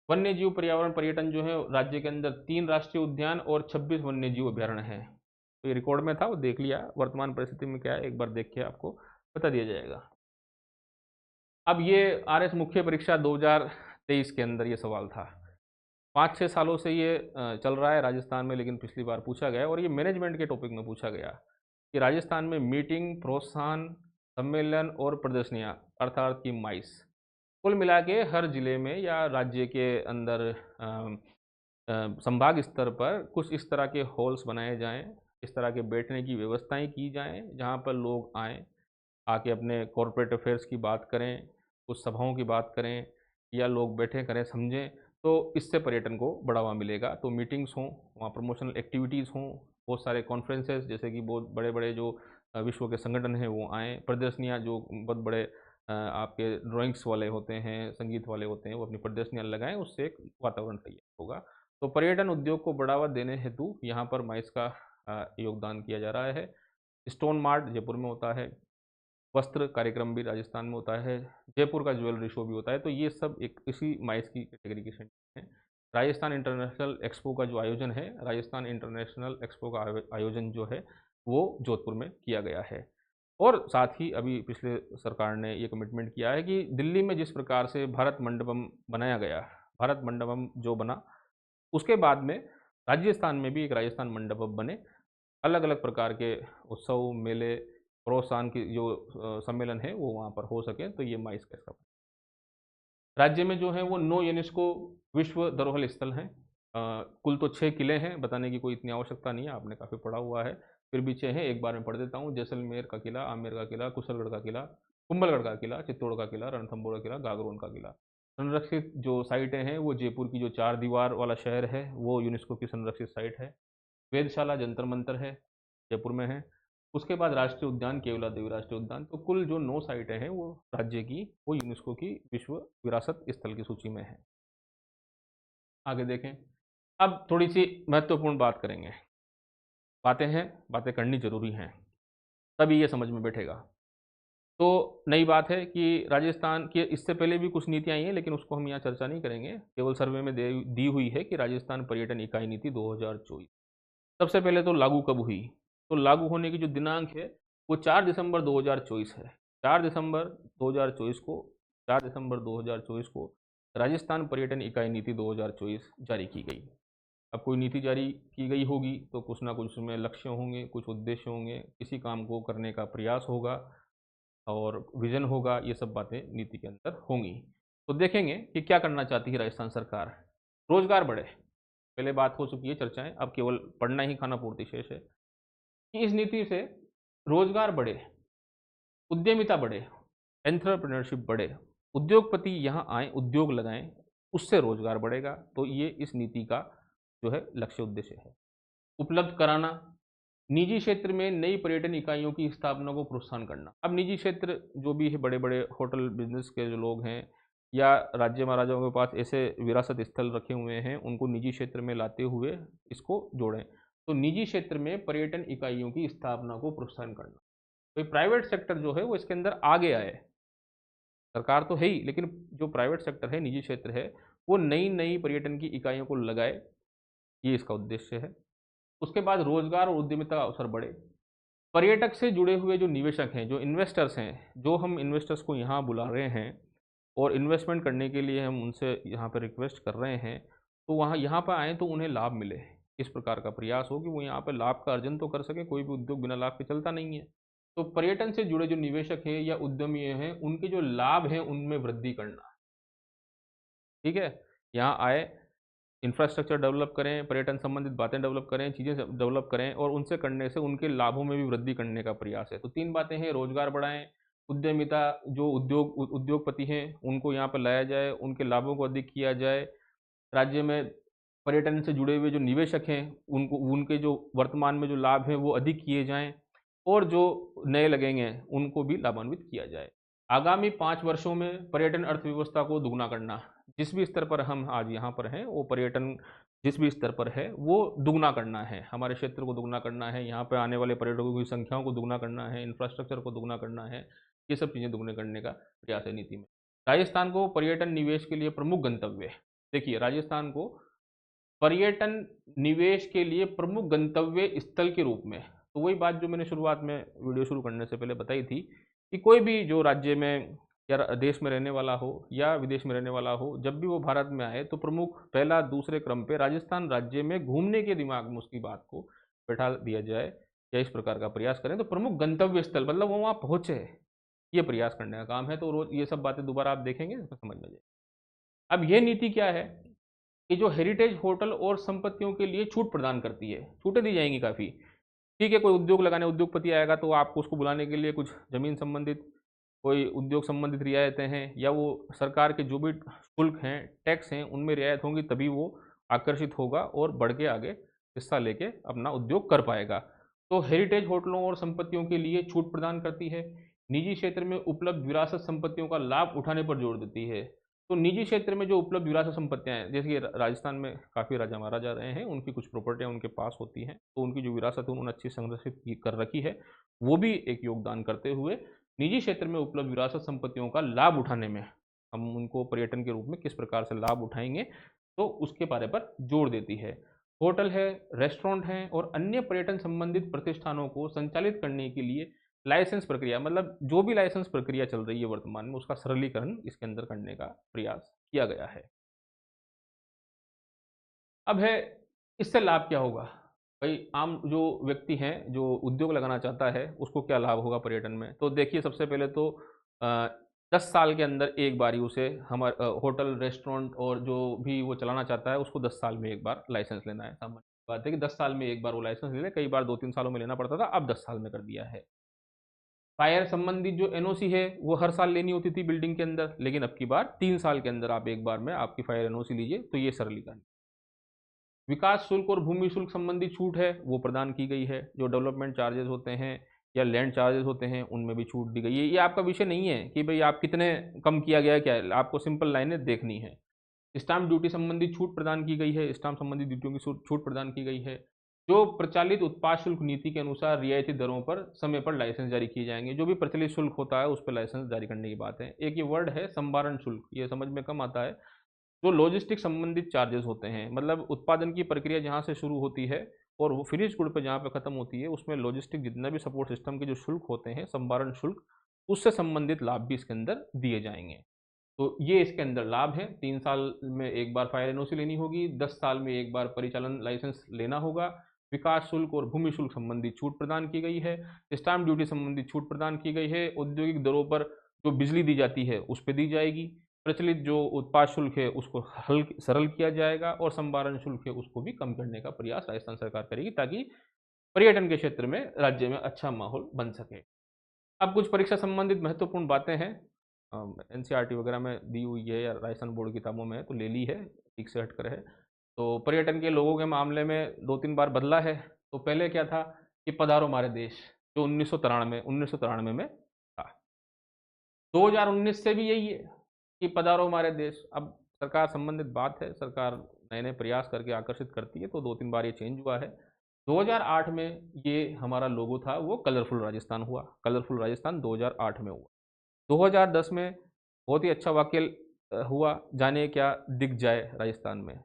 वन्य जीव पर्यावरण पर्यटन जो है, राज्य के अंदर 3 राष्ट्रीय उद्यान और 26 वन्य जीव अभ्यारण्य हैं। तो ये रिकॉर्ड में था, वो देख लिया, वर्तमान परिस्थिति में क्या है एक बार देख के आपको बता दिया जाएगा। अब ये आरएस मुख्य परीक्षा 2023 के अंदर ये सवाल था। 5-6 सालों से ये चल रहा है राजस्थान में, लेकिन पिछली बार पूछा गया और ये मैनेजमेंट के टॉपिक में पूछा गया कि राजस्थान में मीटिंग, प्रोत्साहन, सम्मेलन और प्रदर्शनियाँ अर्थात कि माइस, कुल मिला के हर जिले में या राज्य के अंदर संभाग स्तर पर कुछ इस तरह के हॉल्स बनाए जाएं, इस तरह के बैठने की व्यवस्थाएं की जाएं, जहां पर लोग आएँ, आके अपने कॉरपोरेट अफेयर्स की बात करें, कुछ सभाओं की बात करें या लोग बैठे करें समझें, तो इससे पर्यटन को बढ़ावा मिलेगा। तो मीटिंग्स हों, वहाँ प्रमोशनल एक्टिविटीज़ हों, बहुत सारे कॉन्फ्रेंसेस जैसे कि बहुत बड़े बड़े जो विश्व के संगठन हैं वो आएँ, प्रदर्शनियाँ जो बहुत बड़े आपके ड्राइंग्स वाले होते हैं, संगीत वाले होते हैं, वो अपनी प्रदर्शनियाँ लगाएं, उससे एक वातावरण तैयार होगा। तो पर्यटन उद्योग को बढ़ावा देने हेतु यहाँ पर माइस का योगदान किया जा रहा है। स्टोन मार्ट जयपुर में होता है, वस्त्र कार्यक्रम भी राजस्थान में होता है, जयपुर का ज्वेलरी शो भी होता है, तो ये सब एक इसी माइस की कैटेगरी की श्रेणी है। राजस्थान इंटरनेशनल एक्सपो का जो आयोजन है, राजस्थान इंटरनेशनल एक्सपो का आयोजन जो है वो जोधपुर में किया गया है। और साथ ही अभी पिछले सरकार ने ये कमिटमेंट किया है कि दिल्ली में जिस प्रकार से भारत मंडपम बनाया गया, भारत मंडपम जो बना, उसके बाद में राजस्थान में भी एक राजस्थान मंडपम बने, अलग अलग प्रकार के उत्सव मेले प्रोत्साहन की जो सम्मेलन है वो वहाँ पर हो सके, तो ये माइस का इसका राज्य में जो है वो 9 यूनेस्को विश्व धरोहर स्थल हैं। कुल तो 6 किले हैं, बताने की कोई इतनी आवश्यकता नहीं है, आपने काफ़ी पढ़ा हुआ है, फिर भी 6 हैं, एक बार में पढ़ देता हूँ। जैसलमेर का किला, आमेर का किला, कुशलगढ़ का किला, कुंभलगढ़ का किला, चित्तौड़ का किला, रणथंभौर का किला, गागरोन का किला। संरक्षित जो साइटें हैं वो जयपुर की जो 4 दीवार वाला शहर है वो यूनेस्को की संरक्षित साइट है। वेधशाला जंतर मंतर है, जयपुर में है। उसके बाद राष्ट्रीय उद्यान केवला देवी राष्ट्रीय उद्यान, तो कुल जो 9 साइटें हैं वो राज्य की, वो यूनेस्को की विश्व विरासत स्थल की सूची में है। आगे देखें, अब थोड़ी सी महत्वपूर्ण बात करेंगे। बातें हैं, बातें करनी जरूरी हैं, तभी ये समझ में बैठेगा। तो नई बात है कि राजस्थान की इससे पहले भी कुछ नीतियाँ आई हैं, लेकिन उसको हम यहाँ चर्चा नहीं करेंगे, केवल सर्वे में दी हुई है कि राजस्थान पर्यटन इकाई नीति 2024। सबसे पहले तो लागू कब हुई, तो लागू होने की जो दिनांक है वो 4 दिसंबर 2024 है। 4 दिसंबर 2024 को 4 दिसंबर 2024 को राजस्थान पर्यटन इकाई नीति 2024 जारी की गई। अब कोई नीति जारी की गई होगी तो कुछ ना कुछ उसमें लक्ष्य होंगे, कुछ उद्देश्य होंगे, किसी काम को करने का प्रयास होगा और विजन होगा, ये सब बातें नीति के अंदर होंगी। तो देखेंगे कि क्या करना चाहती है राजस्थान सरकार। रोजगार बढ़े, पहले बात हो चुकी है चर्चाएं, अब केवल पढ़ना ही खाना पूर्ति शेष है कि इस नीति से रोजगार बढ़े, उद्यमिता बढ़े, एंटरप्रेन्योरशिप बढ़े, उद्योगपति यहाँ आएँ, उद्योग लगाएँ, उससे रोज़गार बढ़ेगा। तो ये इस नीति का जो है लक्ष्य उद्देश्य है। उपलब्ध कराना, निजी क्षेत्र में नई पर्यटन इकाइयों की स्थापना को प्रोत्साहन करना। अब निजी क्षेत्र जो भी है, बड़े-बड़े होटल बिज़नेस के जो लोग हैं या राज्य महाराजाओं के पास ऐसे विरासत स्थल रखे हुए हैं, उनको निजी क्षेत्र में लाते हुए इसको जोड़ें। तो निजी क्षेत्र में पर्यटन इकाइयों की स्थापना को प्रोत्साहन करना। तो प्राइवेट सेक्टर जो है वो इसके अंदर आगे आए। सरकार तो है ही, लेकिन जो प्राइवेट सेक्टर है, निजी क्षेत्र है, वो नई-नई पर्यटन की इकाइयों को लगाए, ये इसका उद्देश्य है। उसके बाद रोज़गार और उद्यमिता का अवसर बढ़े। पर्यटक से जुड़े हुए जो निवेशक हैं, जो इन्वेस्टर्स हैं, जो हम इन्वेस्टर्स को यहाँ बुला रहे हैं और इन्वेस्टमेंट करने के लिए हम उनसे यहाँ पर रिक्वेस्ट कर रहे हैं, तो वहाँ यहाँ पर आएँ तो उन्हें लाभ मिले। इस प्रकार का प्रयास हो कि वो यहाँ पर लाभ का अर्जन तो कर सकें, कोई भी उद्योग बिना लाभ के चलता नहीं है। तो पर्यटन से जुड़े जो निवेशक हैं या उद्यमी हैं, उनके जो लाभ हैं, उनमें वृद्धि करना। ठीक है? यहाँ आए, इंफ्रास्ट्रक्चर डेवलप करें, पर्यटन संबंधित बातें डेवलप करें, चीज़ें डेवलप करें और उनसे करने से उनके लाभों में भी वृद्धि करने का प्रयास है। तो 3 बातें हैं, रोज़गार बढ़ाएँ, उद्यमिता, जो उद्योगपति हैं, उनको यहाँ पर लाया जाए, उनके लाभों को अधिक किया जाए। राज्य में पर्यटन से जुड़े हुए जो निवेशक हैं, उनको उनके जो वर्तमान में जो लाभ हैं, वो अधिक किए जाएँ और जो नए लगेंगे, उनको भी लाभान्वित किया जाए। आगामी 5 वर्षों में पर्यटन अर्थव्यवस्था को दुगना करना। जिस भी स्तर पर हम आज यहाँ पर हैं, वो पर्यटन जिस भी स्तर पर है, वो दुगना करना है। हमारे क्षेत्र को दुगना करना है, यहाँ पे आने वाले पर्यटकों की संख्याओं को दुगना करना है, इंफ्रास्ट्रक्चर को दुगना करना है। ये सब चीज़ें दुगने करने का प्रयास है नीति में। राजस्थान को पर्यटन निवेश के लिए प्रमुख गंतव्य। देखिए, राजस्थान को पर्यटन निवेश के लिए प्रमुख गंतव्य स्थल के रूप में, तो वही बात जो मैंने शुरुआत में वीडियो शुरू करने से पहले बताई थी कि कोई भी जो राज्य में या देश में रहने वाला हो या विदेश में रहने वाला हो, जब भी वो भारत में आए तो प्रमुख पहला दूसरे क्रम पे राजस्थान राज्य में घूमने के दिमाग में उसकी बात को बैठा दिया जाए या इस प्रकार का प्रयास करें। तो प्रमुख गंतव्य स्थल मतलब वो वहाँ पहुँचे, ये प्रयास करने का काम है। तो रोज ये सब बातें दोबारा आप देखेंगे तो समझ में जाए। अब ये नीति क्या है कि जो हेरिटेज होटल और संपत्तियों के लिए छूट प्रदान करती है, छूटें दी जाएंगी काफ़ी। ठीक है, कोई उद्योग लगाने उद्योगपति आएगा तो आपको उसको बुलाने के लिए कुछ ज़मीन संबंधित, कोई उद्योग संबंधित रियायतें हैं या वो सरकार के जो भी शुल्क हैं, टैक्स हैं, उनमें रियायत होंगी, तभी वो आकर्षित होगा और बढ़ के आगे हिस्सा लेके अपना उद्योग कर पाएगा। तो हेरिटेज होटलों और संपत्तियों के लिए छूट प्रदान करती है। निजी क्षेत्र में उपलब्ध विरासत संपत्तियों का लाभ उठाने पर जोर देती है। तो निजी क्षेत्र में जो उपलब्ध विरासत संपत्तियाँ हैं, जैसे कि राजस्थान में काफ़ी राजा महाराजा रहे हैं, उनकी कुछ प्रॉपर्टियाँ उनके पास होती हैं, तो उनकी जो विरासत है उन्होंने अच्छी संरक्षित कर रखी है, वो भी एक योगदान करते हुए निजी क्षेत्र में उपलब्ध विरासत संपत्तियों का लाभ उठाने में हम उनको पर्यटन के रूप में किस प्रकार से लाभ उठाएंगे, तो उसके बारे पर जोर देती है। होटल है, रेस्टोरेंट हैं और अन्य पर्यटन संबंधित प्रतिष्ठानों को संचालित करने के लिए लाइसेंस प्रक्रिया, मतलब जो भी लाइसेंस प्रक्रिया चल रही है वर्तमान में, उसका सरलीकरण इसके अंदर करने का प्रयास किया गया है। अब है, इससे लाभ क्या होगा? भाई आम जो व्यक्ति हैं, जो उद्योग लगाना चाहता है, उसको क्या लाभ होगा पर्यटन में? तो देखिए, सबसे पहले तो 10 साल के अंदर एक बार ही उसे होटल, रेस्टोरेंट और जो भी वो चलाना चाहता है, उसको 10 साल में एक बार लाइसेंस लेना है। सामान्य बात है कि 10 साल में एक बार वो लाइसेंस ले ले, कई बार 2-3 सालों में लेना पड़ता था, अब 10 साल में कर दिया है। फायर संबंधित जो एनओसी है, वो हर साल लेनी होती थी बिल्डिंग के अंदर, लेकिन अब की बार 3 साल के अंदर आप एक बार में आपकी फायर एनओसी लीजिए, तो ये सरलीकरण। विकास शुल्क और भूमि शुल्क संबंधी छूट है, वो प्रदान की गई है। जो डेवलपमेंट चार्जेस होते हैं या लैंड चार्जेस होते हैं, उनमें भी छूट दी गई है। ये आपका विषय नहीं है कि भाई आप कितने कम किया गया है, क्या है, आपको सिंपल लाइनें देखनी है। स्टाम्प ड्यूटी संबंधी छूट प्रदान की गई है, स्टाम्प संबंधी ड्यूटियों की छूट प्रदान की गई है। जो प्रचलित उत्पाद शुल्क नीति के अनुसार रियायती दरों पर समय पर लाइसेंस जारी किए जाएंगे। जो भी प्रचलित शुल्क होता है उस पर लाइसेंस जारी करने की बात है। एक ये वर्ड है संभारण शुल्क, ये समझ में कम आता है। जो लॉजिस्टिक संबंधित चार्जेस होते हैं, मतलब उत्पादन की प्रक्रिया जहाँ से शुरू होती है और वो फिनिश गुड पे जहाँ पे खत्म होती है, उसमें लॉजिस्टिक जितना भी सपोर्ट सिस्टम के जो शुल्क होते हैं, संभारण शुल्क, उससे संबंधित लाभ भी इसके अंदर दिए जाएंगे। तो ये इसके अंदर लाभ है। 3 साल में एक बार फायर एनओसी लेनी होगी, 10 साल में एक बार परिचालन लाइसेंस लेना होगा। विकास शुल्क और भूमि शुल्क संबंधी छूट प्रदान की गई है। स्टाम्प ड्यूटी संबंधी छूट प्रदान की गई है। औद्योगिक दरों पर जो बिजली दी जाती है उस पर दी जाएगी। प्रचलित जो उत्पाद शुल्क है उसको सरल किया जाएगा और संभारण शुल्क है उसको भी कम करने का प्रयास राजस्थान सरकार करेगी, ताकि पर्यटन के क्षेत्र में राज्य में अच्छा माहौल बन सके। अब कुछ परीक्षा संबंधित महत्वपूर्ण बातें हैं। एनसीईआरटी वगैरह में दी हुई है या राजस्थान बोर्ड की किताबों में है, तो ले ली है, ठीक से हटकर है। तो पर्यटन के लोगों के मामले में 2-3 बार बदला है। तो पहले क्या था कि पधारो हमारे देश, जो 1993 में था। 2019 से भी यही है कि पधारो हमारे देश। अब सरकार संबंधित बात है, सरकार नए-नए प्रयास करके आकर्षित करती है, तो 2-3 बार ये चेंज हुआ है। 2008 में ये हमारा लोगो था वो कलरफुल राजस्थान हुआ, कलरफुल राजस्थान 2008 में हुआ। 2010 में बहुत ही अच्छा वाक्य हुआ, जाने क्या दिख जाए राजस्थान में,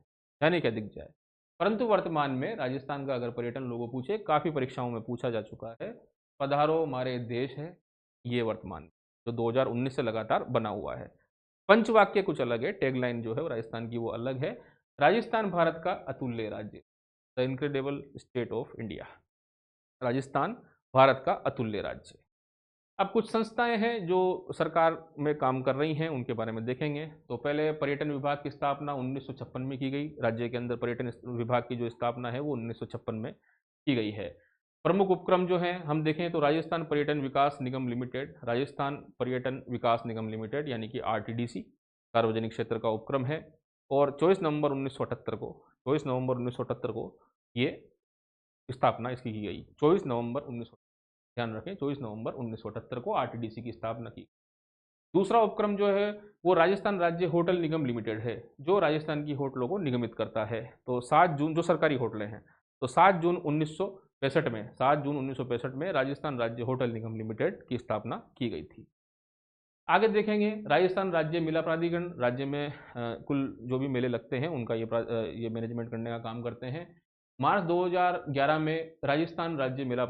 जाने क्या दिख जाए। परंतु वर्तमान में राजस्थान का अगर पर्यटन लोगो पूछे, काफ़ी परीक्षाओं में पूछा जा चुका है, पधारो हमारे देश है, ये वर्तमान में, जो 2019 से लगातार बना हुआ है। पंचवाक्य कुछ अलग है, टैगलाइन जो है वो राजस्थान की वो अलग है। राजस्थान भारत का अतुल्य राज्य, the incredible state of India. Rajasthan Bharat का अतुल्य राज्य। अब कुछ संस्थाएं हैं जो सरकार में काम कर रही हैं, उनके बारे में देखेंगे। तो पहले पर्यटन विभाग की स्थापना 1956 में की गई। राज्य के अंदर पर्यटन विभाग की जो स्थापना है वो 1956 में की गई है। प्रमुख उपक्रम जो हैं हम देखें तो राजस्थान पर्यटन विकास निगम लिमिटेड, राजस्थान पर्यटन विकास निगम लिमिटेड यानी कि आरटीडीसी सार्वजनिक क्षेत्र का उपक्रम है। और 24 नवंबर 1978 को ये स्थापना इसकी की गई। 24 नवंबर 19, ध्यान रखें 24 नवंबर 1978 को आरटीडीसी की स्थापना की। दूसरा उपक्रम जो है वो राजस्थान राज्य होटल निगम लिमिटेड है, जो राजस्थान की होटलों को निगमित करता है। तो 7 जून, जो सरकारी होटलें हैं, तो 7 जून 1965 में राजस्थान राज्य होटल निगम लिमिटेड की स्थापना की गई थी। आगे देखेंगे राजस्थान राज्य मेला प्राधिकरण, राज्य में कुल जो भी मेले लगते हैं उनका ये मैनेजमेंट करने का काम करते हैं। मार्च 2011 में राजस्थान राज्य मेला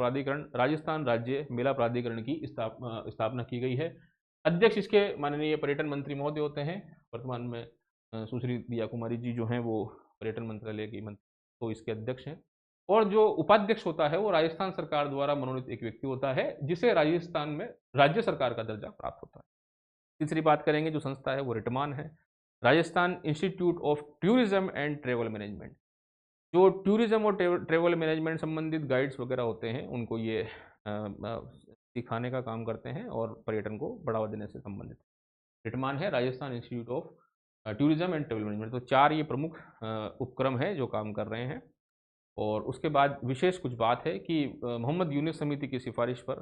प्राधिकरण की स्थापना की गई है। अध्यक्ष इसके माननीय पर्यटन मंत्री महोदय होते हैं। वर्तमान में सुश्री दिया कुमारी जी जो हैं वो पर्यटन मंत्रालय की मंत्री, तो इसके अध्यक्ष हैं। और जो उपाध्यक्ष होता है वो राजस्थान सरकार द्वारा मनोनीत एक व्यक्ति होता है, जिसे राजस्थान में राज्य सरकार का दर्जा प्राप्त होता है। तीसरी बात करेंगे जो संस्था है वो रिटमान है, Rajasthan institute of tourism and travel management. जो टूरिज्म और ट्रेवल मैनेजमेंट संबंधित गाइड्स वगैरह होते हैं उनको ये सिखाने का काम करते हैं और पर्यटन को बढ़ावा देने से संबंधित। रिटमान है Rajasthan institute of tourism and travel management. तो 4 ये प्रमुख उपक्रम है जो काम कर रहे हैं। और उसके बाद विशेष कुछ बात है कि मोहम्मद यूनुस समिति की सिफारिश पर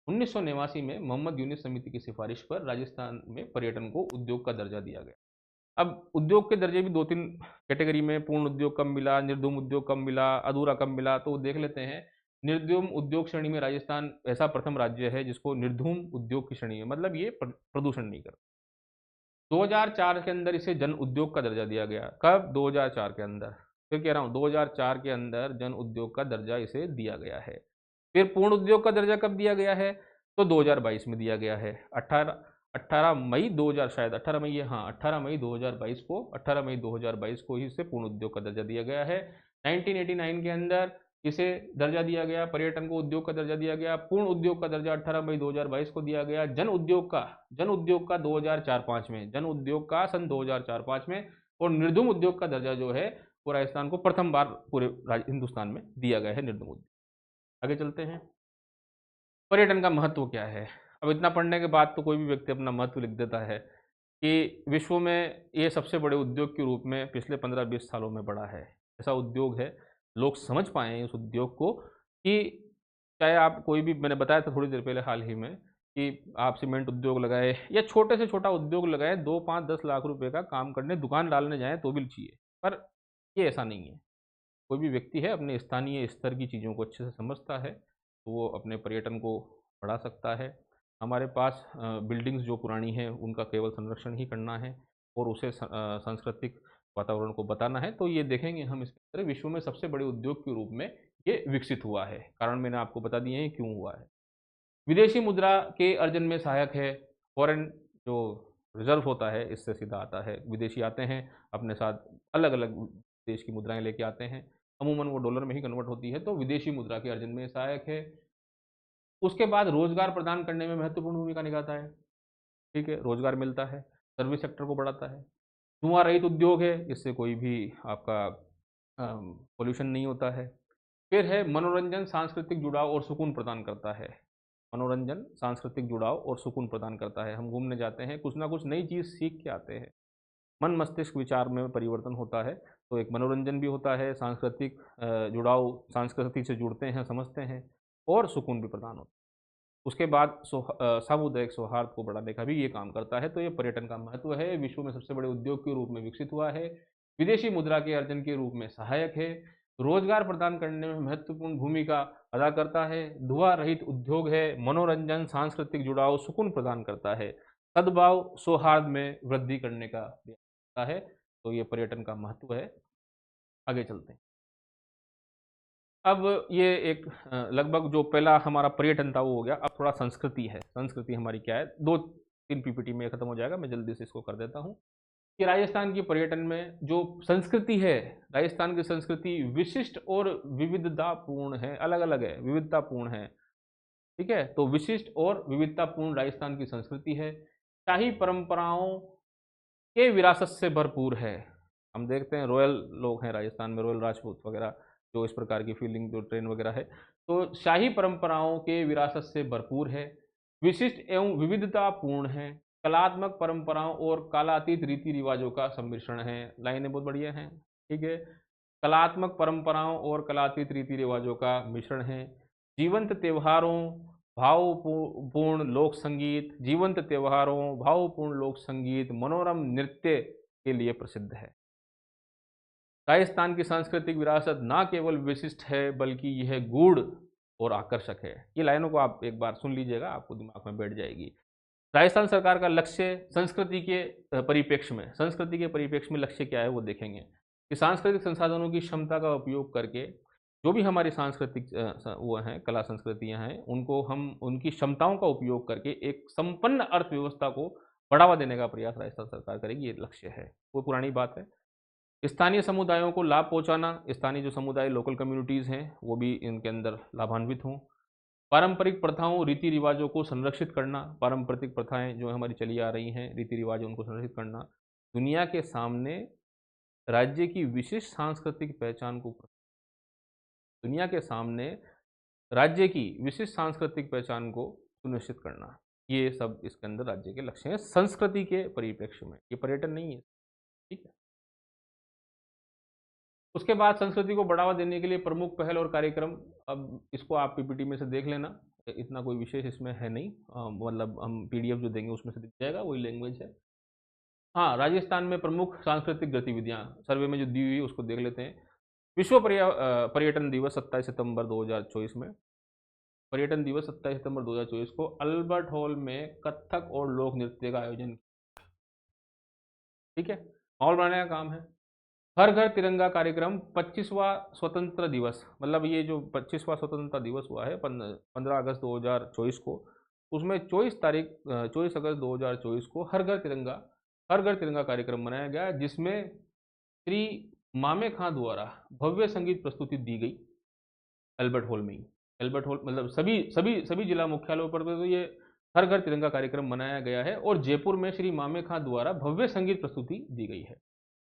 1989 में मोहम्मद यूनुस समिति की सिफारिश पर राजस्थान में पर्यटन को उद्योग का दर्जा दिया गया। अब उद्योग के दर्जे भी 2-3 कैटेगरी में, पूर्ण उद्योग कब मिला, निर्धूम उद्योग कब मिला, अधूरा कब मिला, तो देख लेते हैं। निर्धूम उद्योग श्रेणी में राजस्थान ऐसा प्रथम राज्य है जिसको निर्धूम उद्योग की श्रेणी है, मतलब ये प्रदूषण नहीं करता। 2004 के अंदर इसे जन उद्योग का दर्जा दिया गया। कब? 2004 के अंदर। फिर कह रहा हूँ 2004 के अंदर जन उद्योग का दर्जा इसे दिया गया है। फिर पूर्ण उद्योग का दर्जा कब दिया गया है? तो 2022 में दिया गया है। 18 मई 2000, शायद 18 मई है, हाँ 18 मई 2022 को ही इसे पूर्ण उद्योग का दर्जा दिया गया है। 1989 के अंदर इसे दर्जा दिया गया, पर्यटन को उद्योग का दर्जा दिया गया। पूर्ण उद्योग का दर्जा 18 मई 2022 को दिया गया। जन उद्योग का 2004-05 में, जन उद्योग का सन 2004-05 में। और निर्धूम उद्योग का दर्जा जो है वो राजस्थान को प्रथम बार पूरे हिंदुस्तान में दिया गया है, निर्धूम उद्योग। आगे चलते हैं। पर्यटन का महत्व क्या है? अब इतना पढ़ने के बाद तो कोई भी व्यक्ति अपना महत्व लिख देता है कि विश्व में ये सबसे बड़े उद्योग के रूप में पिछले 15-20 सालों में बढ़ा है। ऐसा उद्योग है, लोग समझ पाएँ उस उद्योग को कि चाहे आप कोई भी, मैंने बताया था थोड़ी देर पहले हाल ही में, कि आप सीमेंट उद्योग लगाए या छोटे से छोटा उद्योग लगाए, 2, 5, 10 लाख रुपए का काम करने, दुकान डालने जाएँ तो भी चाहिए। पर ये ऐसा नहीं है। कोई भी व्यक्ति है अपने स्थानीय स्तर की चीज़ों को अच्छे से समझता है, तो वो अपने पर्यटन को बढ़ा सकता है। हमारे पास बिल्डिंग्स जो पुरानी हैं उनका केवल संरक्षण ही करना है और उसे सांस्कृतिक वातावरण को बताना है। तो ये देखेंगे हम इसके अंदर विश्व में सबसे बड़े उद्योग के रूप में ये विकसित हुआ है। कारण मैंने आपको बता दिए हैं क्यों हुआ है। विदेशी मुद्रा के अर्जन में सहायक है। फॉरेन जो रिजर्व होता है इससे सीधा आता है। विदेशी आते हैं अपने साथ अलग अलग देश की मुद्राएं लेके आते हैं, अमूमन वो डॉलर में ही कन्वर्ट होती है, तो विदेशी मुद्रा के अर्जन में सहायक है। उसके बाद रोजगार प्रदान करने में महत्वपूर्ण भूमिका निभाता है। ठीक है, रोजगार मिलता है, सर्विस सेक्टर को बढ़ाता है। धुआं रहित उद्योग है, इससे कोई भी आपका पोल्यूशन नहीं होता है। फिर है मनोरंजन, सांस्कृतिक जुड़ाव और सुकून प्रदान करता है। मनोरंजन, सांस्कृतिक जुड़ाव और सुकून प्रदान करता है। हम घूमने जाते हैं, कुछ ना कुछ नई चीज़ सीख के आते हैं, मन मस्तिष्क विचार में परिवर्तन होता है, तो एक मनोरंजन भी होता है, सांस्कृतिक जुड़ाव, संस्कृति से जुड़ते हैं, समझते हैं और सुकून भी प्रदान होता है। उसके बाद सामुदायिक सौहार्द को बढ़ाने का भी ये काम करता है, तो ये पर्यटन का महत्व है, विश्व में सबसे बड़े उद्योग के रूप में विकसित हुआ है, विदेशी मुद्रा के अर्जन के रूप में सहायक है, रोजगार प्रदान करने में महत्वपूर्ण भूमिका अदा करता है, धुआं रहित उद्योग है, मनोरंजन, सांस्कृतिक जुड़ाव, सुकून प्रदान करता है, सद्भाव, सौहार्द में वृद्धि करने का प्रयास करता है, तो ये पर्यटन का महत्व है। आगे चलते हैं। अब ये एक लगभग जो पहला हमारा पर्यटन था वो हो गया, अब थोड़ा संस्कृति है। संस्कृति हमारी क्या है, 2-3 पीपीटी में खत्म हो जाएगा, मैं जल्दी से इसको कर देता हूँ कि राजस्थान की पर्यटन में जो संस्कृति है, राजस्थान की संस्कृति विशिष्ट और विविधतापूर्ण है, अलग-अलग है, विविधतापूर्ण है, ठीक है? तो विशिष्ट और विविधतापूर्ण राजस्थान की संस्कृति है, शाही परंपराओं के विरासत से भरपूर है। हम देखते हैं रॉयल लोग हैं राजस्थान में, रॉयल राजपूत वगैरह, जो इस प्रकार की फीलिंग जो ट्रेन वगैरह है, तो शाही परंपराओं के विरासत से भरपूर है, विशिष्ट एवं विविधतापूर्ण है, कलात्मक परंपराओं और कालातीत रीति रिवाजों का सम्मिश्रण है। लाइनें बहुत बढ़िया हैं, ठीक है? कलात्मक परंपराओं और कलातीत रीति रिवाजों का मिश्रण है, जीवंत त्योहारों, भावपूर्ण लोक संगीत, जीवंत त्योहारों, भावपूर्ण लोक संगीत, मनोरम नृत्य के लिए प्रसिद्ध है। राजस्थान की सांस्कृतिक विरासत ना केवल विशिष्ट है बल्कि यह गूढ़ और आकर्षक है। ये लाइनों को आप एक बार सुन लीजिएगा, आपको दिमाग में बैठ जाएगी। राजस्थान सरकार का लक्ष्य संस्कृति के परिप्रेक्ष्य में लक्ष्य क्या है वो देखेंगे कि सांस्कृतिक संसाधनों की क्षमता का उपयोग करके जो भी हमारी सांस्कृतिक वो हैं, कला संस्कृतियां हैं, उनको हम उनकी क्षमताओं का उपयोग करके एक संपन्न अर्थव्यवस्था को बढ़ावा देने का प्रयास राजस्थान सरकार करेगी, ये लक्ष्य है। वो पुरानी बात है। स्थानीय समुदायों को लाभ पहुंचाना, स्थानीय जो समुदाय लोकल कम्युनिटीज़ हैं वो भी इनके अंदर लाभान्वित हों। पारंपरिक प्रथाओं, रीति रिवाजों को संरक्षित करना, पारंपरिक प्रथाएं जो हमारी चली आ रही हैं, रीति रिवाज उनको संरक्षित करना, दुनिया के सामने राज्य की विशिष्ट सांस्कृतिक पहचान को दुनिया के सामने राज्य की विशिष्ट सांस्कृतिक पहचान को सुनिश्चित करना, ये सब इसके अंदर राज्य के लक्ष्य हैं संस्कृति के परिप्रेक्ष्य में। ये पर्यटन नहीं है, ठीक है? उसके बाद संस्कृति को बढ़ावा देने के लिए प्रमुख पहल और कार्यक्रम, अब इसको आप पीपीटी में से देख लेना, इतना कोई विशेष इसमें है नहीं, मतलब हम पीडीएफ जो देंगे उसमें से दिख जाएगा, वही लैंग्वेज है। हाँ, राजस्थान में प्रमुख सांस्कृतिक गतिविधियाँ सर्वे में जो दी हुई है उसको देख लेते हैं। विश्व पर्यटन दिवस 27 सितंबर 2024 में, पर्यटन दिवस 27 सितंबर 2024 को अल्बर्ट हॉल में कथक और लोक नृत्य का आयोजन, ठीक है? माहौल बनाने का काम है। हर घर तिरंगा कार्यक्रम 25वां स्वतंत्र दिवस, मतलब ये जो 25वां स्वतंत्रता दिवस हुआ है 15 अगस्त 2024 को, उसमें 24 अगस्त 2024 को हर घर तिरंगा कार्यक्रम मनाया गया, जिसमें श्री मामे खां द्वारा भव्य संगीत प्रस्तुति दी गई अल्बर्ट हॉल में ही। अल्बर्ट हॉल मतलब सभी जिला मुख्यालयों पर तो ये हर घर तिरंगा कार्यक्रम मनाया गया है, और जयपुर में श्री मामे खां द्वारा भव्य संगीत प्रस्तुति दी गई है।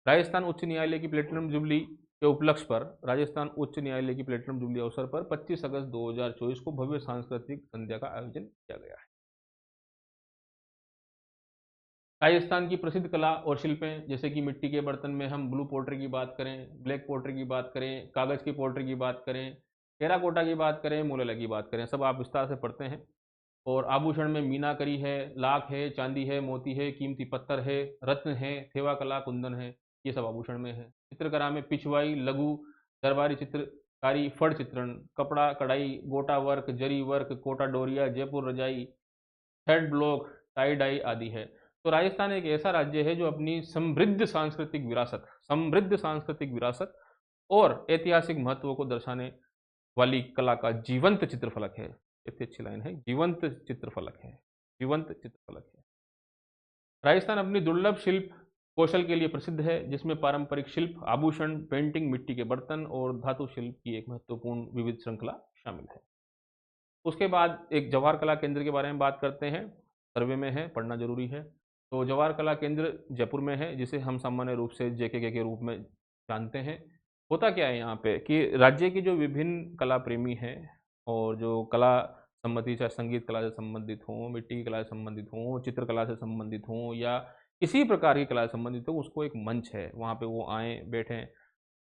राजस्थान उच्च न्यायालय की प्लेटिनम जुबली के उपलक्ष्य पर, राजस्थान उच्च न्यायालय की प्लेटिनम जुबली अवसर पर 25 अगस्त 2024 को भव्य सांस्कृतिक संध्या का आयोजन किया गया है। राजस्थान की प्रसिद्ध कला और शिल्पें, जैसे कि मिट्टी के बर्तन में हम ब्लू पोट्री की बात करें, ब्लैक पोट्री की बात करें, कागज़ की पोट्री की बात करें, टेराकोटा की बात करें, मोलेला की बात करें, सब आप विस्तार से पढ़ते हैं। और आभूषण में मीनाकरी है, लाख है, चांदी है, मोती है, कीमती पत्थर है, रत्न है, थेवा कला, कुंदन है, ये सब आभूषण में है। चित्रकला में पिछवाई, लघु, दरबारी चित्रकारी, फड़ चित्रण, कपड़ा कढ़ाई, गोटा वर्क, जरी वर्क, कोटा डोरिया, जयपुर रजाई, थ्रेड ब्लॉक, टाई डाई आदि है। तो राजस्थान एक ऐसा राज्य है जो अपनी समृद्ध सांस्कृतिक विरासत और ऐतिहासिक महत्व को दर्शाने वाली कला का जीवंत चित्रफलक है। इतनी अच्छी लाइन है, जीवंत चित्रफलक है, जीवंत चित्रफलक है। राजस्थान अपनी दुर्लभ शिल्प कौशल के लिए प्रसिद्ध है, जिसमें पारंपरिक शिल्प, आभूषण, पेंटिंग, मिट्टी के बर्तन और धातु शिल्प की एक महत्वपूर्ण विविध श्रृंखला शामिल है। उसके बाद एक जवाहर कला केंद्र के बारे में बात करते हैं, सर्वे में है, पढ़ना जरूरी है। तो जवाहर कला केंद्र जयपुर में है, जिसे हम सामान्य रूप से जेकेके के रूप में जानते हैं। होता क्या है यहाँ पे कि राज्य के जो विभिन्न कला प्रेमी हैं और जो कला सम्मति, चाहे संगीत कला से संबंधित हों, मिट्टी की कला से संबंधित हों, चित्रकला से संबंधित हों या किसी प्रकार की कला से संबंधित हो, उसको एक मंच है, वहाँ पे वो आएँ, बैठें,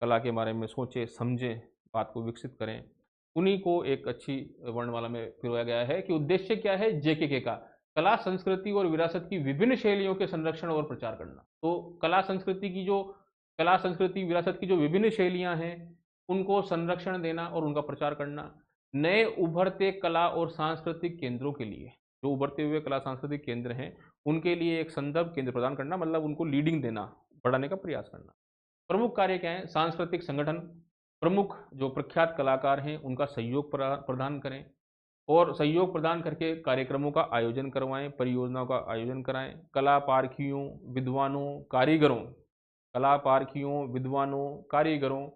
कला के बारे में सोचें, समझें, बात को विकसित करें। उन्हीं को एक अच्छी वर्णमाला में पिरोया गया है कि उद्देश्य क्या है जेकेके का, कला, संस्कृति और विरासत की विभिन्न शैलियों के संरक्षण और प्रचार करना। तो कला, संस्कृति, विरासत की जो विभिन्न शैलियाँ हैं, उनको संरक्षण देना और उनका प्रचार करना। नए उभरते कला और सांस्कृतिक केंद्रों के लिए, जो उभरते हुए कला सांस्कृतिक केंद्र हैं, उनके लिए एक संदर्भ केंद्र प्रदान करना, मतलब उनको लीडिंग देना, बढ़ाने का प्रयास करना। प्रमुख कार्य क्या है? सांस्कृतिक संगठन, प्रमुख जो प्रख्यात कलाकार हैं उनका सहयोग प्रदान करें और सहयोग प्रदान करके कार्यक्रमों का आयोजन करवाएं, परियोजनाओं का आयोजन कराएं। कला पारखियों, विद्वानों, कारीगरों, कला पारखियों, विद्वानों, कारीगरों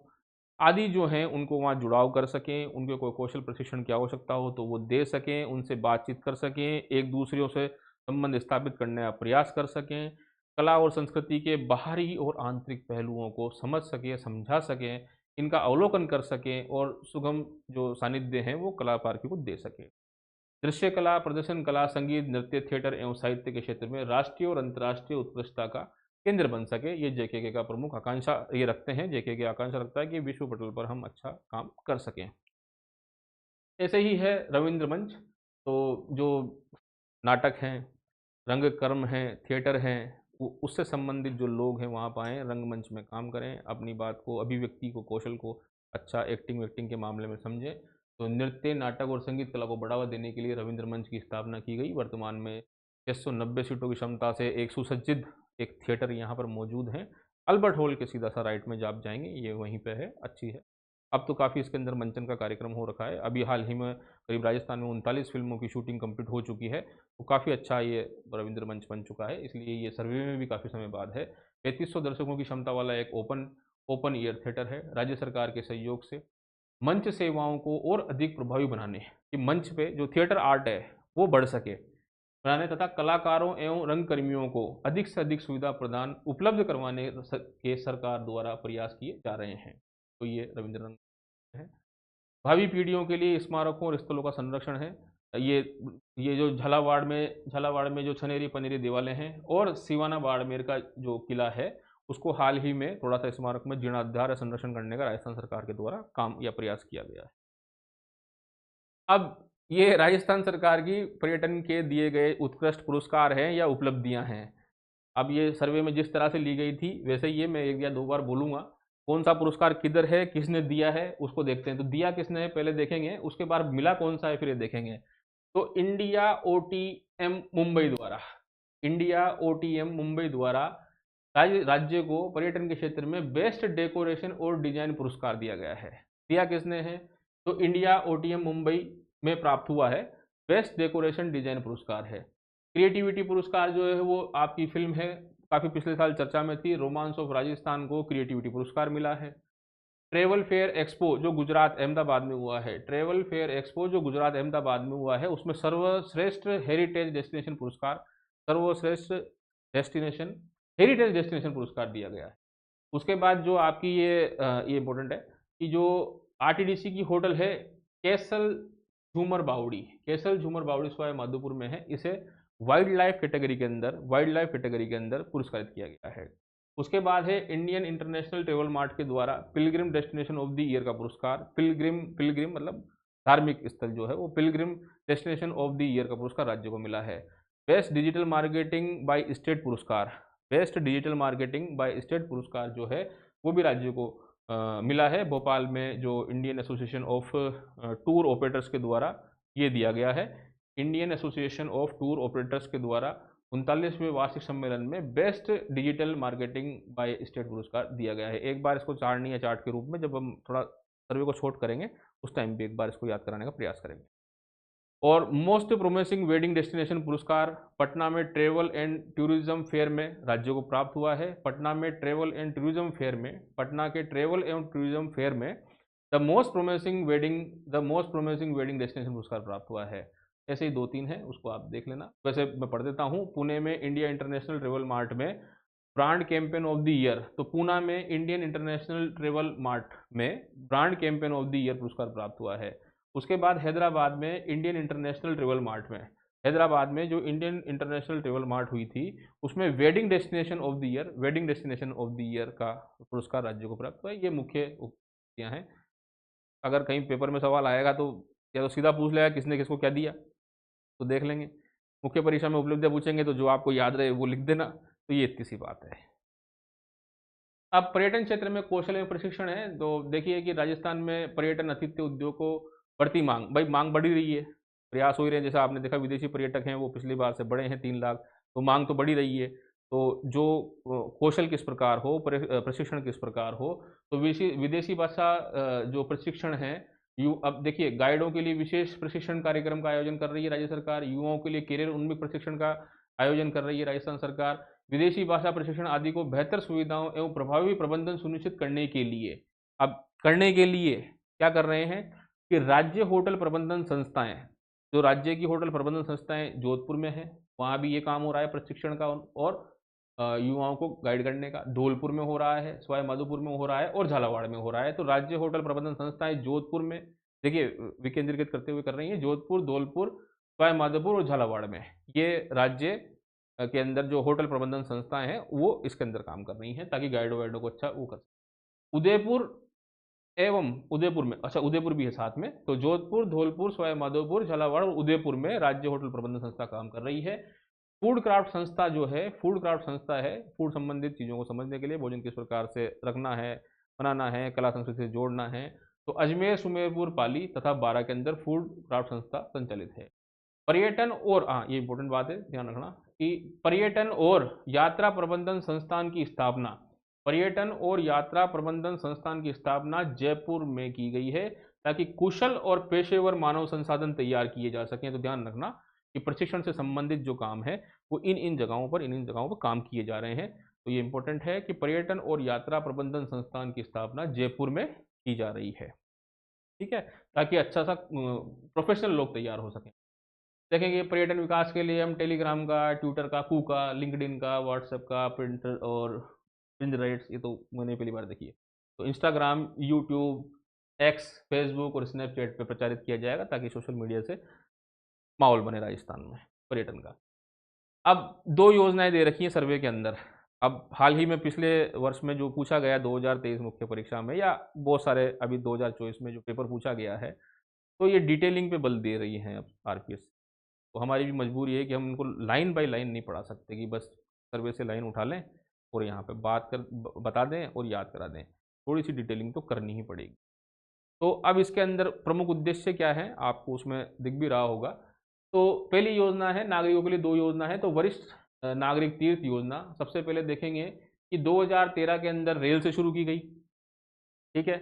आदि जो हैं उनको वहाँ जुड़ाव कर सकें, उनके कोई कौशल प्रशिक्षण की आवश्यकता हो तो वो दे सकें, उनसे बातचीत कर सकें, एक दूसरों से संबंध स्थापित करने का प्रयास कर सकें, कला और संस्कृति के बाहरी और आंतरिक पहलुओं को समझ सकें, समझा सकें, इनका अवलोकन कर सकें और सुगम जो सानिध्य हैं वो कला पारखी को दे सकें। दृश्य कला, प्रदर्शन कला, संगीत, नृत्य, थिएटर एवं साहित्य के क्षेत्र में राष्ट्रीय और अंतर्राष्ट्रीय उत्कृष्टता का केंद्र बन सके, ये जेकेके का प्रमुख आकांक्षा ये रखते हैं। जेकेके आकांक्षा रखता है कि विश्व पटल पर हम अच्छा काम कर सकें। ऐसे ही है रविंद्र मंच, तो जो नाटक हैं, रंगकर्म हैं, थिएटर हैं, उससे संबंधित जो लोग हैं वहाँ पर आएँ, रंगमंच में काम करें, अपनी बात को, अभिव्यक्ति को, कौशल को अच्छा एक्टिंग वेक्टिंग के मामले में समझें। तो नृत्य, नाटक और संगीत कला को बढ़ावा देने के लिए रविंद्र मंच की स्थापना की गई। वर्तमान में 690 सीटों की क्षमता से एक सुसज्जित एक थिएटर यहाँ पर मौजूद है। अल्बर्ट हॉल के सीधा सा राइट में जब आप जाएंगे, ये वहीं पे है, अच्छी है। अब तो काफ़ी इसके अंदर मंचन का कार्यक्रम हो रखा है। अभी हाल ही में करीब राजस्थान में 39 फिल्मों की शूटिंग कंप्लीट हो चुकी है, तो काफ़ी अच्छा ये रविंद्र मंच बन चुका है, इसलिए ये सर्वे में भी काफ़ी समय बाद है। 3500 दर्शकों की क्षमता वाला एक ओपन एयर थिएटर है। राज्य सरकार के सहयोग से मंच सेवाओं को और अधिक प्रभावी बनाने कि मंच पे जो थिएटर आर्ट है वो बढ़ सके, बनाने तथा कलाकारों एवं रंगकर्मियों को अधिक से अधिक सुविधा प्रदान उपलब्ध करवाने के सरकार द्वारा प्रयास किए जा रहे हैं। तो ये रविंद्र रंग है। भावी पीढ़ियों के लिए स्मारकों और स्थलों का संरक्षण है। ये ये जो झालावाड़ में जो छनेरी पनेरी दीवारें हैं और सिवाना बाड़मेर का जो किला है, उसको हाल ही में थोड़ा सा स्मारक में जीर्णोद्धार या संरक्षण करने का राजस्थान सरकार के द्वारा काम या प्रयास किया गया है। अब ये राजस्थान सरकार की पर्यटन के दिए गए उत्कृष्ट पुरस्कार हैं या उपलब्धियां हैं। अब ये सर्वे में जिस तरह से ली गई थी वैसे ये मैं एक या दो बार बोलूँगा, कौन सा पुरस्कार किधर है, किसने दिया है, उसको देखते हैं। तो दिया किसने है पहले देखेंगे, उसके बाद मिला कौन सा है फिर ये देखेंगे। तो इंडिया ओटीएम मुंबई द्वारा राज्य को पर्यटन के क्षेत्र में बेस्ट डेकोरेशन और डिजाइन पुरस्कार दिया गया है। दिया किसने है? तो इंडिया ओटीएम मुंबई में प्राप्त हुआ है, बेस्ट डेकोरेशन डिजाइन पुरस्कार है। क्रिएटिविटी पुरस्कार जो है वो आपकी फिल्म है, काफ़ी पिछले साल चर्चा में थी, रोमांस ऑफ राजस्थान को क्रिएटिविटी पुरस्कार मिला है। ट्रेवल फेयर एक्सपो जो गुजरात अहमदाबाद में हुआ है, ट्रेवल फेयर एक्सपो जो गुजरात अहमदाबाद में हुआ है, उसमें सर्वश्रेष्ठ हेरिटेज डेस्टिनेशन पुरस्कार, सर्वश्रेष्ठ डेस्टिनेशन हेरिटेज डेस्टिनेशन पुरस्कार दिया गया है। उसके बाद जो आपकी ये इंपॉर्टेंट है कि जो आरटीडीसी की होटल है कैसल झूमर बावड़ी सवाई माधोपुर में है, इसे वाइल्ड लाइफ कैटेगरी के अंदर पुरस्कारित किया गया है। उसके बाद है इंडियन इंटरनेशनल ट्रेवल मार्ट के द्वारा Pilgrim destination of the year का पुरस्कार। पिलग्रिम मतलब धार्मिक स्थल जो है वो Pilgrim destination of the year का पुरस्कार राज्य को मिला है। Best digital marketing by state पुरस्कार जो है वो भी राज्य को मिला है। भोपाल में जो Indian association of tour operators के द्वारा ये दिया गया है। Indian association of tour operators के द्वारा 39वें वार्षिक सम्मेलन में best digital marketing by state पुरस्कार दिया गया है। एक बार इसको चार्ट के रूप में जब हम थोड़ा सर्वे को छोट करेंगे उस टाइम भी एक बार इसको याद कराने का प्रयास करेंगे। और मोस्ट प्रोमिसिंग वेडिंग डेस्टिनेशन पुरस्कार पटना में ट्रेवल एंड टूरिज्म फेयर में राज्य को प्राप्त हुआ है। पटना के ट्रेवल एंड टूरिज्म फेयर में the most promising wedding destination पुरस्कार प्राप्त हुआ है। ऐसे ही 2-3 है, उसको आप देख लेना। वैसे मैं पढ़ देता हूँ। पुणे में इंडिया इंटरनेशनल ट्रेवल मार्ट में brand campaign of the year, तो पूना में इंडियन इंटरनेशनल ट्रेवल मार्ट में brand campaign of the year पुरस्कार प्राप्त हुआ है। उसके बाद हैदराबाद में इंडियन इंटरनेशनल ट्रेवल मार्ट में, हैदराबाद में जो इंडियन इंटरनेशनल ट्रेवल मार्ट हुई थी उसमें wedding destination of the year, wedding destination of the year का पुरस्कार राज्य को प्राप्त हुआ। ये मुख्य उपलब्धियां हैं। अगर कहीं पेपर में सवाल आएगा तो या तो सीधा पूछ लेगा किसने किसको क्या दिया, तो देख लेंगे। मुख्य परीक्षा में उपलब्धियां पूछेंगे तो जो आपको याद रहे वो लिख देना। तो ये इतनी सी बात है। अब पर्यटन क्षेत्र में कौशल एवं प्रशिक्षण है, तो देखिए कि राजस्थान में पर्यटन आतिथ्य उद्योग को बढ़ती मांग, भाई मांग बढ़ी रही है, प्रयास हो ही रहे हैं। जैसा आपने देखा विदेशी पर्यटक हैं वो पिछली बार से बढ़े हैं 3 लाख, तो मांग तो बढ़ी रही है। तो जो कौशल किस प्रकार हो, प्रशिक्षण किस प्रकार हो, तो विदेशी भाषा जो प्रशिक्षण है, अब देखिए गाइडों के लिए विशेष प्रशिक्षण कार्यक्रम का आयोजन कर रही है राज्य सरकार, युवाओं के लिए करियर उन्मुख प्रशिक्षण का आयोजन कर रही है राजस्थान सरकार, विदेशी भाषा प्रशिक्षण आदि को बेहतर सुविधाओं एवं प्रभावी प्रबंधन सुनिश्चित करने के लिए, अब करने के लिए क्या कर रहे हैं कि राज्य होटल प्रबंधन संस्थाएं, जो राज्य की होटल प्रबंधन संस्थाएं जोधपुर में है, वहाँ भी ये काम हो रहा है प्रशिक्षण का और युवाओं को गाइड करने का। धौलपुर में हो रहा है, सवाई माधोपुर में हो रहा है और झालावाड़ में हो रहा है। तो राज्य होटल प्रबंधन संस्थाएं जोधपुर में देखिए विकेंद्रीकृत करते हुए कर रही हैं, जोधपुर, धौलपुर, सवाई माधोपुर और झालावाड़ में ये राज्य के अंदर जो होटल प्रबंधन संस्थाएं हैं वो इसके अंदर काम कर रही हैं ताकि गाइडो वाइडो को अच्छा वो कर सके। उदयपुर एवं उदयपुर में, अच्छा उदयपुर भी है साथ में, तो जोधपुर, धौलपुर, सवाई माधोपुर, झालावाड़ और उदयपुर में राज्य होटल प्रबंधन संस्था काम कर रही है। फूड क्राफ्ट संस्था जो है, फूड क्राफ्ट संस्था है, फूड संबंधित चीज़ों को समझने के लिए, भोजन किस प्रकार से रखना है, बनाना है, कला संस्कृति से जोड़ना है। तो अजमेर, सुमेरपुर, पाली तथा बारा के अंदर फूड क्राफ्ट संस्था संचालित है। पर्यटन और, हाँ ये इंपॉर्टेंट बात है, ध्यान रखना कि पर्यटन और यात्रा प्रबंधन संस्थान की स्थापना, पर्यटन और यात्रा प्रबंधन संस्थान की स्थापना जयपुर में की गई है ताकि कुशल और पेशेवर मानव संसाधन तैयार किए जा सकें। तो ध्यान रखना कि प्रशिक्षण से संबंधित जो काम है वो इन जगहों पर काम किए जा रहे हैं। तो ये इंपॉर्टेंट है कि पर्यटन और यात्रा प्रबंधन संस्थान की स्थापना जयपुर में की जा रही है, ठीक है, ताकि अच्छा सा प्रोफेशनल लोग तैयार हो सकें। देखेंगे पर्यटन विकास के लिए हम टेलीग्राम का, ट्विटर का, का, लिंक्डइन का, व्हाट्सएप का, प्रिंटर और पिंटरेस्ट, ये तो मैंने पहली बार देखी है। तो इंस्टाग्राम, यूट्यूब, एक्स, फेसबुक और स्नैपचैट पे प्रचारित किया जाएगा ताकि सोशल मीडिया से माहौल बने राजस्थान में पर्यटन का। अब 2 योजनाएं दे रखी हैं सर्वे के अंदर। अब हाल ही में पिछले वर्ष में जो पूछा गया 2023 मुख्य परीक्षा में, या बहुत सारे अभी 2024 में जो पेपर पूछा गया है, तो ये डिटेलिंग पे बल दे रही हैं अब आरपीएस। तो हमारी भी मजबूरी है कि हम उनको लाइन बाय लाइन नहीं पढ़ा सकते कि बस सर्वे से लाइन उठा लें और यहाँ पे बता दें और याद करा दें। थोड़ी सी डिटेलिंग तो करनी ही पड़ेगी। तो अब इसके अंदर प्रमुख उद्देश्य क्या है आपको उसमें दिख भी रहा होगा। तो पहली योजना है नागरिकों के लिए, 2 योजना है। तो वरिष्ठ नागरिक तीर्थ योजना सबसे पहले देखेंगे कि 2013 के अंदर रेल से शुरू की गई, ठीक है।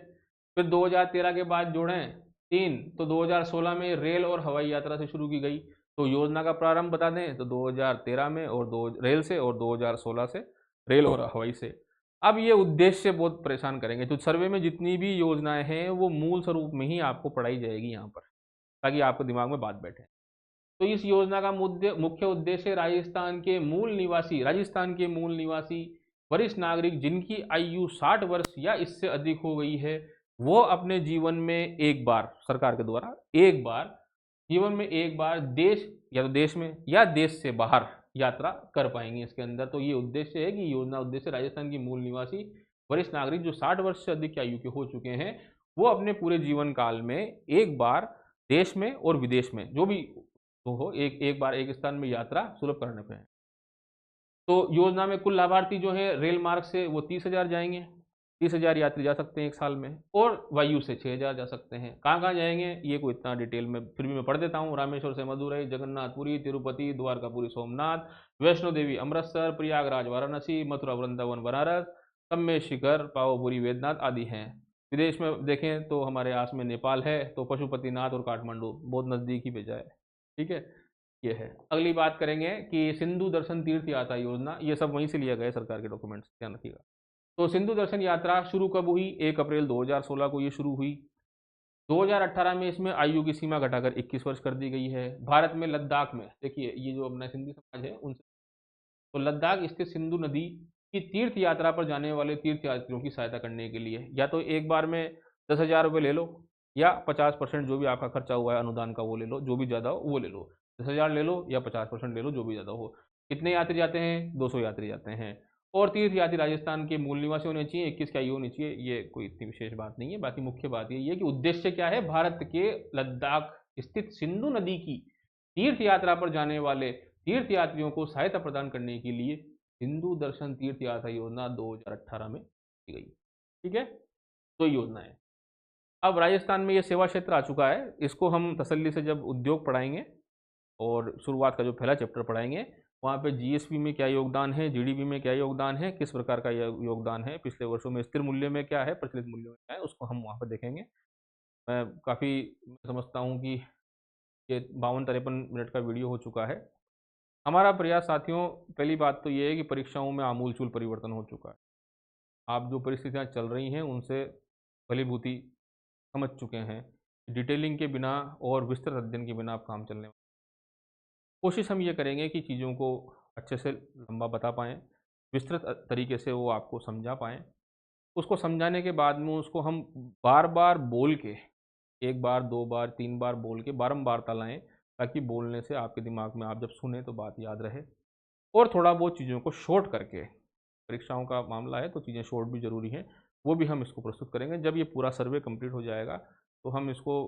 फिर 2013 के बाद जोड़ें 3, तो 2016 में रेल और हवाई यात्रा से शुरू की गई। तो योजना का प्रारंभ बता दें तो 2013 में और रेल से, और 2016 से रेल और हवाई से। अब ये उद्देश्य बहुत परेशान करेंगे, तो सर्वे में जितनी भी योजनाएं हैं वो मूल स्वरूप में ही आपको पढ़ाई जाएगी यहाँ पर, ताकि आपके दिमाग में बात बैठे। तो इस योजना का मुख्य उद्देश्य राजस्थान के मूल निवासी वरिष्ठ नागरिक जिनकी आयु 60 वर्ष या इससे अधिक हो गई है, वो अपने जीवन में एक बार, सरकार के द्वारा एक बार, जीवन में एक बार देश या तो देश में या देश से बाहर यात्रा कर पाएंगे इसके अंदर। तो ये उद्देश्य है कि योजना उद्देश्य राजस्थान की मूल निवासी वरिष्ठ नागरिक जो 60 वर्ष से अधिक की आयु के हो चुके हैं, वो अपने पूरे जीवन काल में एक बार देश में और विदेश में जो भी हो एक बार एक स्थान में यात्रा सुलभ करने पे है। तो योजना में कुल लाभार्थी जो है रेल मार्ग से वो 30,000 जाएंगे, 30,000 यात्री जा सकते हैं एक साल में, और वायु से 6,000 जा सकते हैं। कहाँ कहाँ जाएंगे ये कोई इतना डिटेल में फिर भी मैं पढ़ देता हूँ। रामेश्वर से मदुरई, जगन्नाथपुरी, तिरुपति, द्वारकापुरी सोमनाथ, वैष्णो देवी अमृतसर, प्रयागराज वाराणसी, मथुरा वृंदावन बनारस, सम्मेद शिखर, पावापुरी वैद्यनाथ आदि हैं। विदेश में देखें तो हमारे आस में नेपाल है, तो पशुपतिनाथ और काठमांडू बहुत नज़दीक ही भेजा है, ठीक है। ये है। अगली बात करेंगे कि सिंधु दर्शन तीर्थ यात्रा योजना, ये सब वहीं से लिया गया सरकार के डॉक्यूमेंट्स, ध्यान रखिएगा। तो सिंधु दर्शन यात्रा शुरू कब हुई? 1 अप्रैल 2016 को ये शुरू हुई। 2018 में इसमें आयु की सीमा घटाकर 21 वर्ष कर दी गई है। भारत में लद्दाख में, देखिए ये जो अपना सिंधी समाज है उनसे, तो लद्दाख स्थित सिंधु नदी की तीर्थ यात्रा पर जाने वाले तीर्थ यात्रियों की सहायता करने के लिए या तो एक बार में 10,000 रुपये ले लो, या 50% जो भी आपका खर्चा हुआ है अनुदान का वो ले लो, जो भी ज़्यादा हो वो ले लो, 10,000 ले लो या 50% ले लो, जो भी ज़्यादा हो। कितने यात्री जाते हैं? 200 यात्री जाते हैं। और तीर्थ यात्री राजस्थान के मूल निवासी होने चाहिए, 21 की आयु होनी चाहिए, ये कोई इतनी विशेष बात नहीं है। बाकी मुख्य बात ये है कि उद्देश्य क्या है? भारत के लद्दाख स्थित सिंधु नदी की तीर्थ यात्रा पर जाने वाले तीर्थ यात्रियों को सहायता प्रदान करने के लिए हिंदू दर्शन तीर्थ यात्रा योजना 2018 में की गई। ठीक है, तो योजना है। अब राजस्थान में ये सेवा क्षेत्र आ चुका है, इसको हम तसल्ली से जब उद्योग पढ़ाएंगे और शुरुआत का जो पहला चैप्टर पढ़ाएंगे, वहाँ पे जीएसपी में क्या योगदान है, जीडीपी में क्या योगदान है, किस प्रकार का योगदान है, पिछले वर्षों में स्थिर मूल्य में क्या है, प्रचलित मूल्य में क्या है, उसको हम वहाँ पर देखेंगे। मैं काफ़ी समझता हूँ कि ये 52-53 मिनट का वीडियो हो चुका है। हमारा प्रयास साथियों, पहली बात तो ये है कि परीक्षाओं में आमूलचूल परिवर्तन हो चुका है। आप जो परिस्थितियाँ चल रही हैं उनसे भलीभांति समझ चुके हैं। डिटेलिंग के बिना और विस्तृत अध्ययन के बिना आप काम चलने, कोशिश हम ये करेंगे कि चीज़ों को अच्छे से लंबा बता पाएँ, विस्तृत तरीके से वो आपको समझा पाएँ। उसको समझाने के बाद में उसको हम बार-बार बोल के, 1 बार, 2 बार, 3 बार बोल के बारंबारता लाएँ, ताकि बोलने से आपके दिमाग में आप जब सुनें तो बात याद रहे। और थोड़ा बहुत चीज़ों को शॉर्ट करके, परीक्षाओं का मामला है तो चीज़ें शॉर्ट भी ज़रूरी हैं, वो भी हम इसको प्रस्तुत करेंगे। जब ये पूरा सर्वे कंप्लीट हो जाएगा, तो हम इसको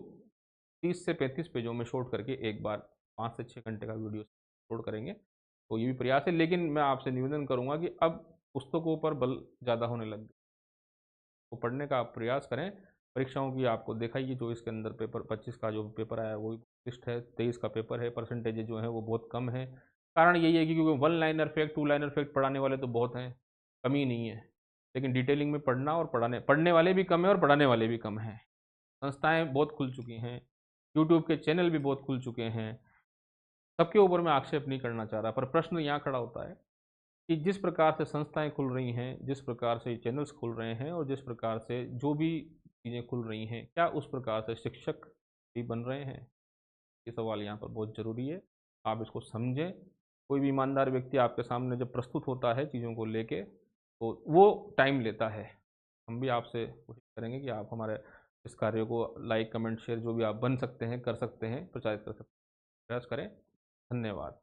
30 से 35 पेजों में शॉर्ट करके एक बार 5 से 6 घंटे का वीडियो अपलोड करेंगे। तो ये भी प्रयास है, लेकिन मैं आपसे निवेदन करूँगा कि अब पुस्तकों पर बल ज़्यादा होने लग गया, तो पढ़ने का आप प्रयास करें। परीक्षाओं की आपको देखा ही, जो इसके अंदर पेपर 25 का जो पेपर आया वो भी लिस्ट है, 23 का पेपर है, परसेंटेज जो है वो बहुत कम है। कारण यही है कि क्योंकि 1 लाइनर फैक्ट, 2 लाइनर फैक्ट पढ़ाने वाले तो बहुत हैं, कमी नहीं है। लेकिन डिटेलिंग में पढ़ना और पढ़ने वाले भी कम हैं और पढ़ाने वाले भी कम हैं। संस्थाएँ बहुत खुल चुकी हैं, यूट्यूब के चैनल भी बहुत खुल चुके हैं। सबके ऊपर मैं आक्षेप नहीं करना चाह रहा, पर प्रश्न यहाँ खड़ा होता है कि जिस प्रकार से संस्थाएँ खुल रही हैं, जिस प्रकार से चैनल्स खुल रहे हैं और जिस प्रकार से जो भी चीज़ें खुल रही हैं, क्या उस प्रकार से शिक्षक भी बन रहे हैं? ये सवाल यहाँ पर बहुत ज़रूरी है। आप इसको समझें। कोई भी ईमानदार व्यक्ति आपके सामने जब प्रस्तुत होता है चीज़ों को लेके, तो वो टाइम लेता है। हम भी आपसे कोशिश करेंगे कि आप हमारे इस कार्य को लाइक, कमेंट, शेयर जो भी आप बन सकते हैं, कर सकते हैं, प्रचारित कर सकते हैं, प्रयास करें। धन्यवाद।